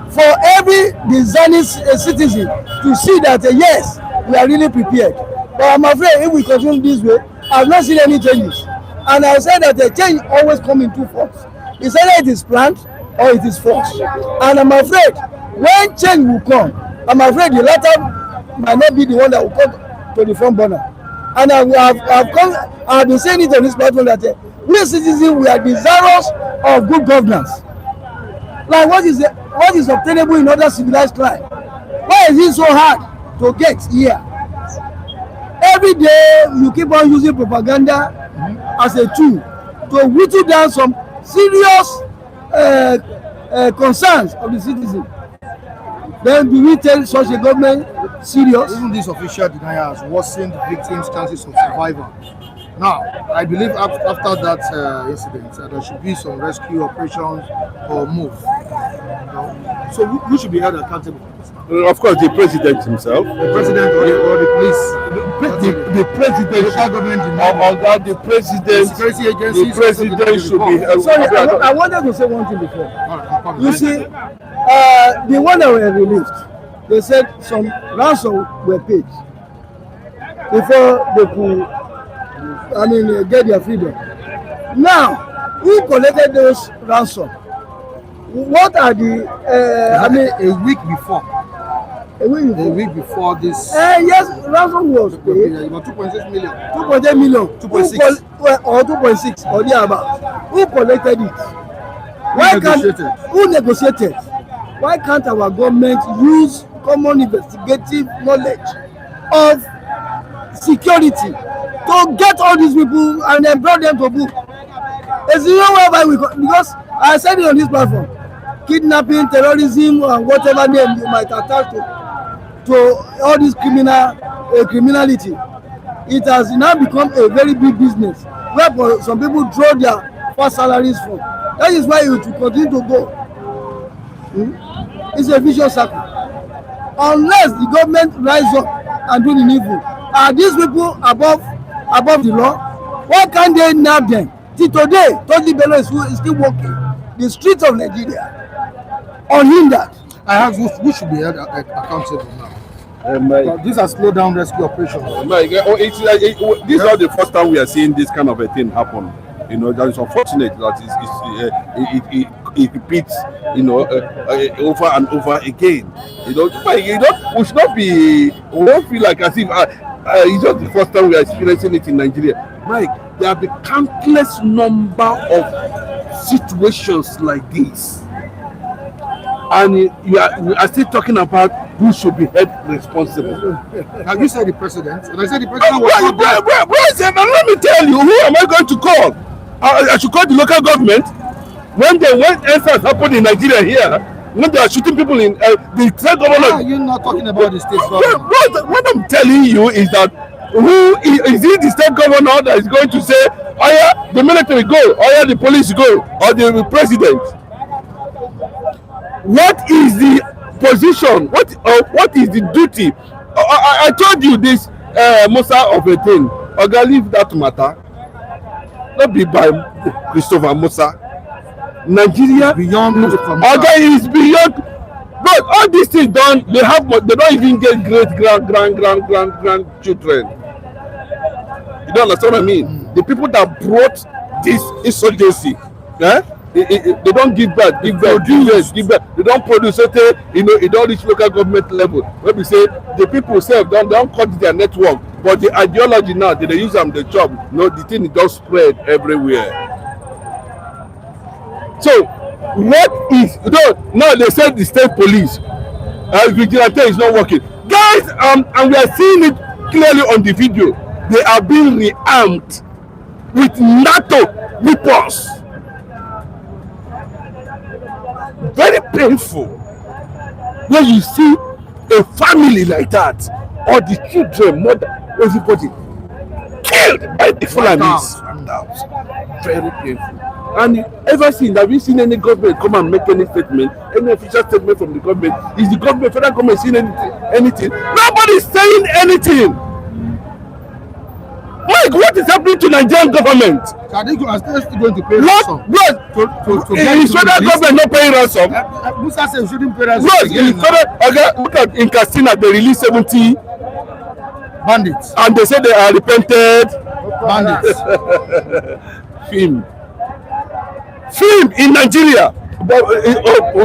for every designing citizen to see that yes, we are really prepared. But I'm afraid if we continue this way, I've not seen any changes. And I said that the change always comes in two forms. It's either it is planned or it is forced. And I'm afraid when change will come, I'm afraid the latter might not be the one that will come to the front burner. And I've been saying it on this platform that we citizens, we are desirous of good governance. Like what is obtainable in other civilized life? Why is it so hard to get here? Every day you keep on using propaganda as a tool to whittle down some serious concerns of the citizen. Then do we take such a government serious? Even this official denial has worsened victims' chances of survival. Now, I believe after that incident, there should be some rescue operations or move. So who should be held accountable for this? Of course, the president himself. The president or the police? The president. The local government. The president. Security agencies. The president should be held. Sorry, I wanted to say one thing before. Right, you see, the one that were released, they said some ransom were paid before they could, get their freedom. Now, who collected those ransom? What are the? A week before. A week before this. Yes, ransom was paid. About 2.6 million. 2.8 million. 2.6. Or 2.6 or thereabouts. Who collected it? Who negotiated? Why can't our government use common investigative knowledge of security to get all these people and then bring them to book? There's no whereby because I said it on this platform, kidnapping, terrorism, and whatever name you might attach to all this criminality, it has now become a very big business where some people draw their first salaries from. That is why it will continue to go. It's a vicious circle. Unless the government rise up and do the needful, are these people above the law? Why can't they nab them? Till today, Tony Bello is still working the streets of Nigeria unhindered. I ask who should be held accountable now? These are slow down rescue operations. This is not the first time we are seeing this kind of a thing happen. That is unfortunate that it repeats, over and over again. We don't feel like as if it's just the first time we are experiencing it in Nigeria. Mike, there have been countless number of situations like this. And we are still talking about who should be held responsible. Have you said the president? And I said the president was let me tell you, who am I going to call? I should call the local government when answers happen in Nigeria here, when they are shooting people in the state government. Why are you not talking about the state government? What I'm telling you is that is it the state governor that is going to say, oh yeah, the military go, oh yeah, the police go, or the president? What is the position? What is the duty? I told you this, Musa of a thing. Oga, leave that matter. Not be by Christopher Musa. Nigeria Beyond Oga is beyond. But all these things done, they don't even get great grandchildren. You don't understand what I mean? The people that brought this insurgency, they don't give back. Give back. They don't produce it. It don't reach local government level. When we say the people say don't cut their network, but the ideology now they use them the job. The thing is just spread everywhere. So what is now they said the state police vigilante is not working, guys, and we are seeing it clearly on the video. They are being rearmed with NATO weapons. Very painful when you see a family like that, or the children, mother, everybody killed by the Fulanis. Very painful. And ever since, have you seen any government come and make any statement, any official statement from the government? Is the government, federal government, saying anything? Nobody is saying anything. Mike, what is happening to Nigerian government? Sadiq, are still going to pay ransom. Is federal government not paying ransom? Musa said we shouldn't pay ransom. Look at in Katsina, they released 70 bandits. And they say they are repented bandits. Film in Nigeria. But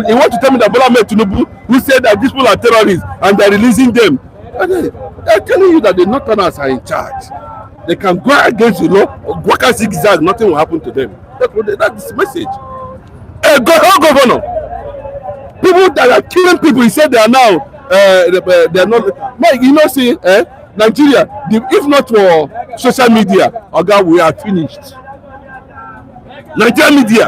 you want to tell me that Bola Ahmed Tinubu, who said that these people are terrorists and they're releasing them? And they're telling you that the Northerners are in charge. They can go against worker zigzag, nothing will happen to them. That's the message. A governor, people that are killing people, he said they are now they are not. Mike, see, Nigeria, if not for social media, we are finished. Nigerian media,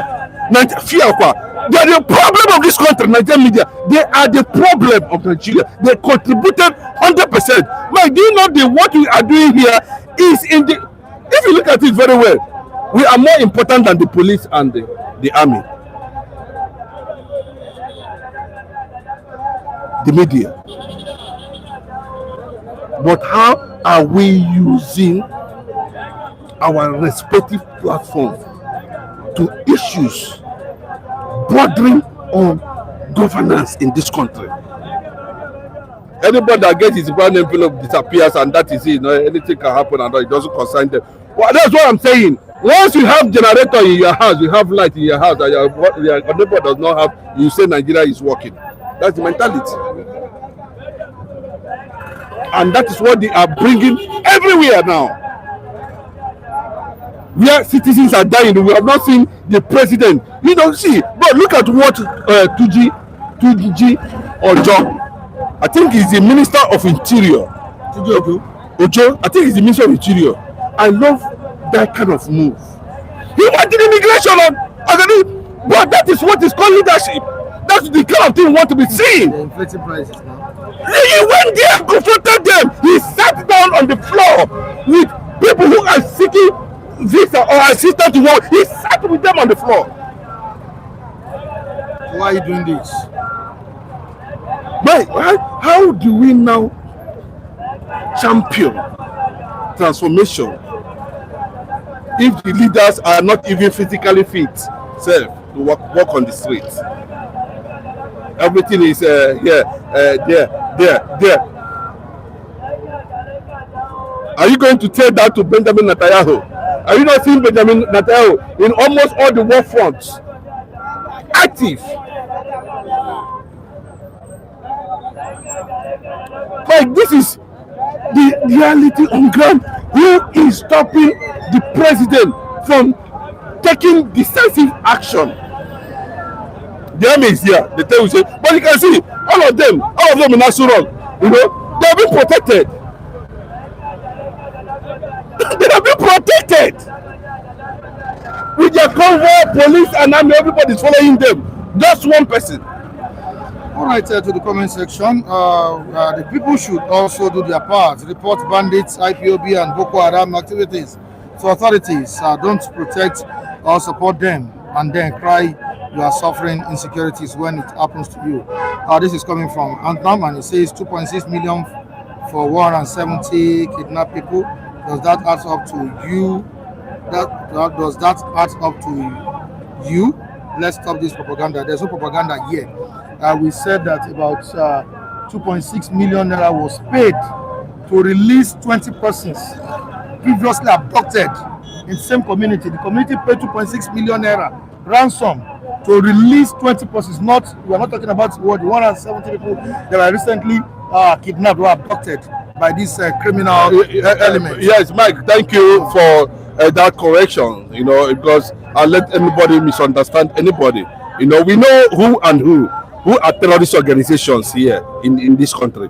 they are the problem of this country. Nigerian media, they are the problem of Nigeria. They contributed 100%. Mike, do you know what we are doing here is in the? If you look at it very well, we are more important than the police and the army. The media. But how are we using our respective platforms to issues bordering on governance in this country? Anybody that gets his brand envelope disappears, and that is it. Anything can happen, and it doesn't concern them. Well, that's what I'm saying. Once you have generator in your house, you have light in your house, and your neighbor does not have, you say Nigeria is working. That's the mentality. And that is what they are bringing everywhere now. Where citizens are dying, we have not seen the president. You don't see. But look at what Tuji Ojo, I think he's the Minister of Interior. Ojo, I think he's the Minister of Interior. I love that kind of move. He wanted immigration on, but that is what is called leadership. That's the kind of thing we want to be seeing. The inflating prices now. He went there, confronted them. He sat down on the floor with people who are seeking visa or assistance to work. He sat with them on the floor. Why are you doing this? How do we now champion transformation if the leaders are not even physically fit to walk on the streets? Everything is there. Are you going to tell that to Benjamin Netanyahu? Are you not seeing Benjamin Netanyahu in almost all the war fronts active? Like, this is the reality on ground. Who is stopping the president from taking decisive action? The army is here. They tell you, say, but you can see all of them in Nasuron, they have been protected. They have been protected. We their convoy, police and army, everybody's following them. Just one person. All right, to the comment section, the people should also do their part. Report bandits, IPOB and Boko Haram activities to authorities. Don't protect or support them and then cry you are suffering insecurities when it happens to you. This is coming from Anthem, and it says 2.6 million for 170 kidnapped people. Does that add up to you? Does that add up to you? Let's stop this propaganda. There's no propaganda here. We said that about 2.6 million naira was paid to release 20 persons previously abducted in the same community. The community paid 2.6 million naira ransom to release 20 persons. We are not talking about what the 170 people that were recently kidnapped or abducted by this criminal element. Yes, Mike, thank you for that correction. You know, because I'll let anybody misunderstand anybody. You know, we know who are terrorist organizations here in this country.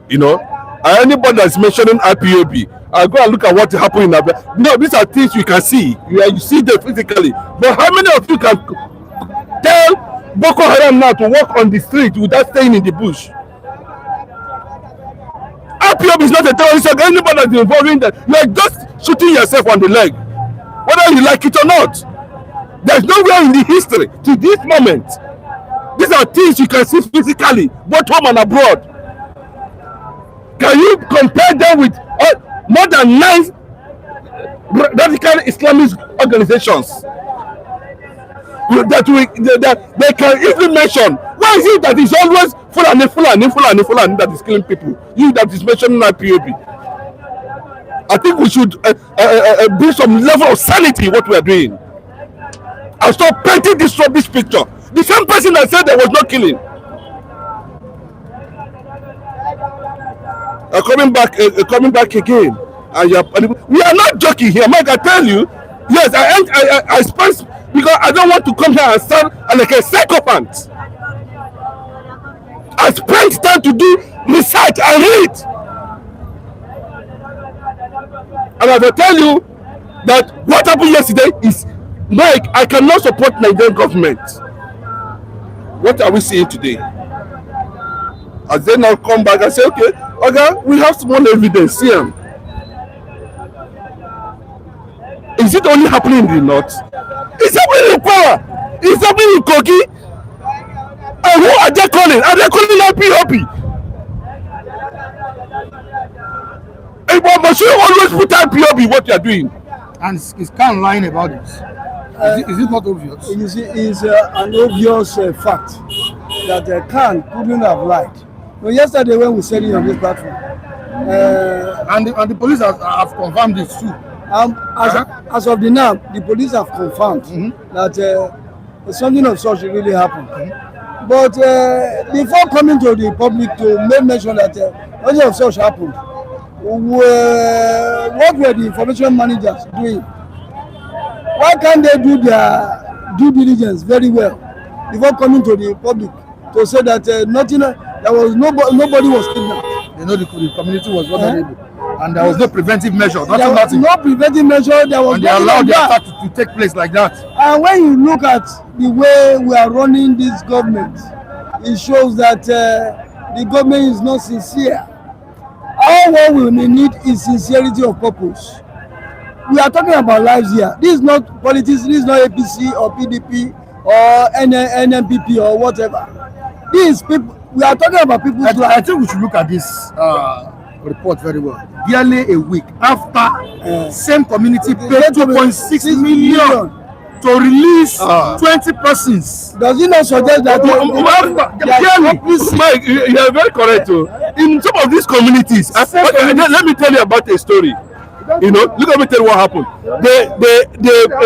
You know, and anybody that's mentioning IPOB, I'll go and look at what happened in Abia. No, these are things you can see. You see them physically. But how many of you can tell Boko Haram now to walk on the street without staying in the bush? IPOB is not a terrorist organization. Anybody that's involved in that, you are just shooting yourself on the leg, whether you like it or not. There's nowhere in the history to this moment. These are things you can see physically, both home and abroad. Can you compare them with more than 9 radical Islamist organizations that they can easily mention? Why is it that it's always Fulani that is killing people? You that is mentioning IPOB. I think we should bring some level of sanity in what we are doing. I'll stop painting this rubbish picture. The same person that said there was no killing. Coming back again. And we are not joking here, Mike. I tell you, yes, I spent because I don't want to come here and sound like a psychopath. I spent time to do research and read. And I will tell you that what happened yesterday is, Mike, I cannot support Nigerian government. What are we seeing today? As they now come back and say, okay, we have small evidence here. Is it only happening in the north? It's happening in Power. It's happening in Kogi. And who are they calling? Are they calling IPOB? But you always put IPOB what you are doing. And it's kind of lying about this. Is it not obvious? You see, it's an obvious fact that Khan couldn't have lied. But yesterday when we said it on this platform, and the police have confirmed this too. As of the now, the police have confirmed that something of such really happened. But before coming to the public to make mention that something of such happened, what were the information managers doing? Why can't they do their due diligence very well before coming to the public to say that there was nobody was kidnapped? They know the community was vulnerable, and there was no preventive measure. There was no preventive measure. There was and they allowed the attack to take place like that. And when you look at the way we are running this government, it shows that the government is not sincere. All what we need is sincerity of purpose. We are talking about lives here. This is not politics. This is not APC or PDP or NMPP or whatever. These people, we are talking about people. I think we should look at this report very well. Barely a week after same community paid 2.6 million to release 20 persons. Does it not suggest that Mike, you are very correct. In some of these communities, let me tell you about a story. You know, let me tell you what happened.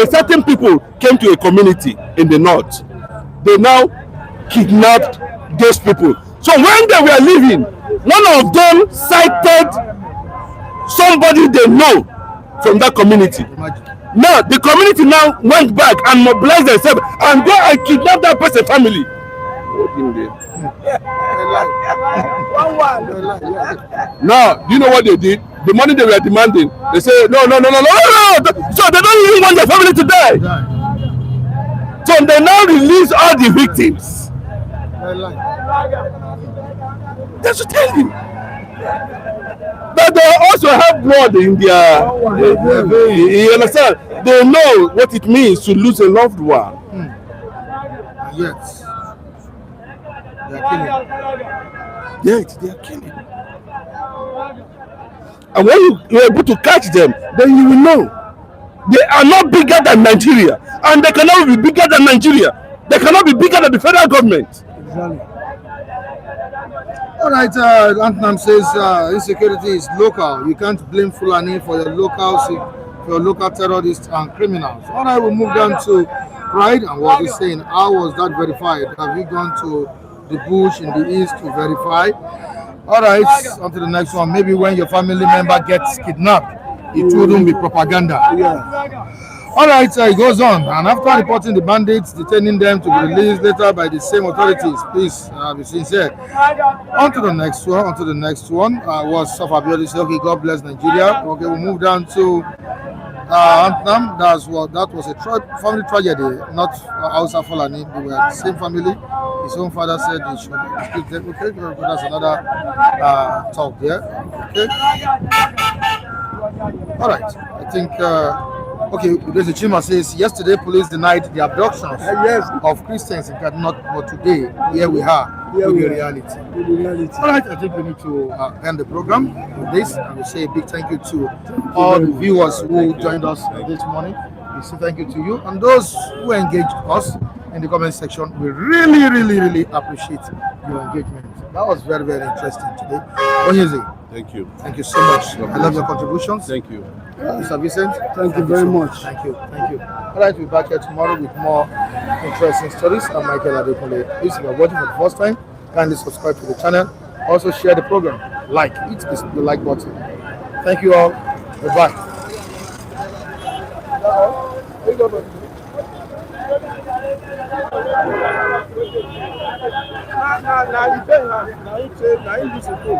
Certain people came to a community in the north. They now kidnapped those people. So when they were leaving, one of them cited somebody they know from that community. Now the community now went back and mobilized themselves and go and kidnap that person's family. Now, do you know what they did? The money they were demanding, they say no. So they don't even want their family to die. So they now release all the victims. They should tell you. But they also have blood in their. You understand? They know what it means to lose a loved one. Yes. They are killing. Yes, they are killing. And when you're able to catch them, then you will know. They are not bigger than Nigeria. And they cannot be bigger than Nigeria. They cannot be bigger than the federal government. Exactly. All right, Antnam says insecurity is local. You can't blame Fulani for your local terrorists and criminals. All right, we'll move down to Pride. And what he's saying, how was that verified? Have you gone to the bush in the east to verify? All right, on to the next one. Maybe when your family member gets kidnapped, it wouldn't be propaganda. Yeah. All right, it goes on. And after reporting the bandits, detaining them to be released later by the same authorities, please be sincere. On to the next one. Was Safabiodi say, okay, God bless Nigeria. Okay, we'll move down to Anthem. That was a family tragedy, not Hausa Fulani. They were the same family. His own father said he should keep them. Okay, that's another talk there. Okay. All right, I think. Okay, there's a Chima says yesterday police denied the abductions of Christians in Kaduna, but today here we are with the reality. All right, I think we need to end the program with this. I will say a big thank you to all the viewers who joined us this morning. We say thank you to you and those who engaged us in the comment section. We really appreciate your engagement. That was very interesting today. Thank you. Thank you so much. I love your contributions. Thank you. Mr. Vincent, Thank you very much. Thank you. All right, we'll be back here tomorrow with more interesting stories. I'm Michael Adekunle. Please, if you're watching for the first time, kindly subscribe to the channel. Also share the program. Hit the like button. Thank you all. Goodbye. Now you say, now you listen to.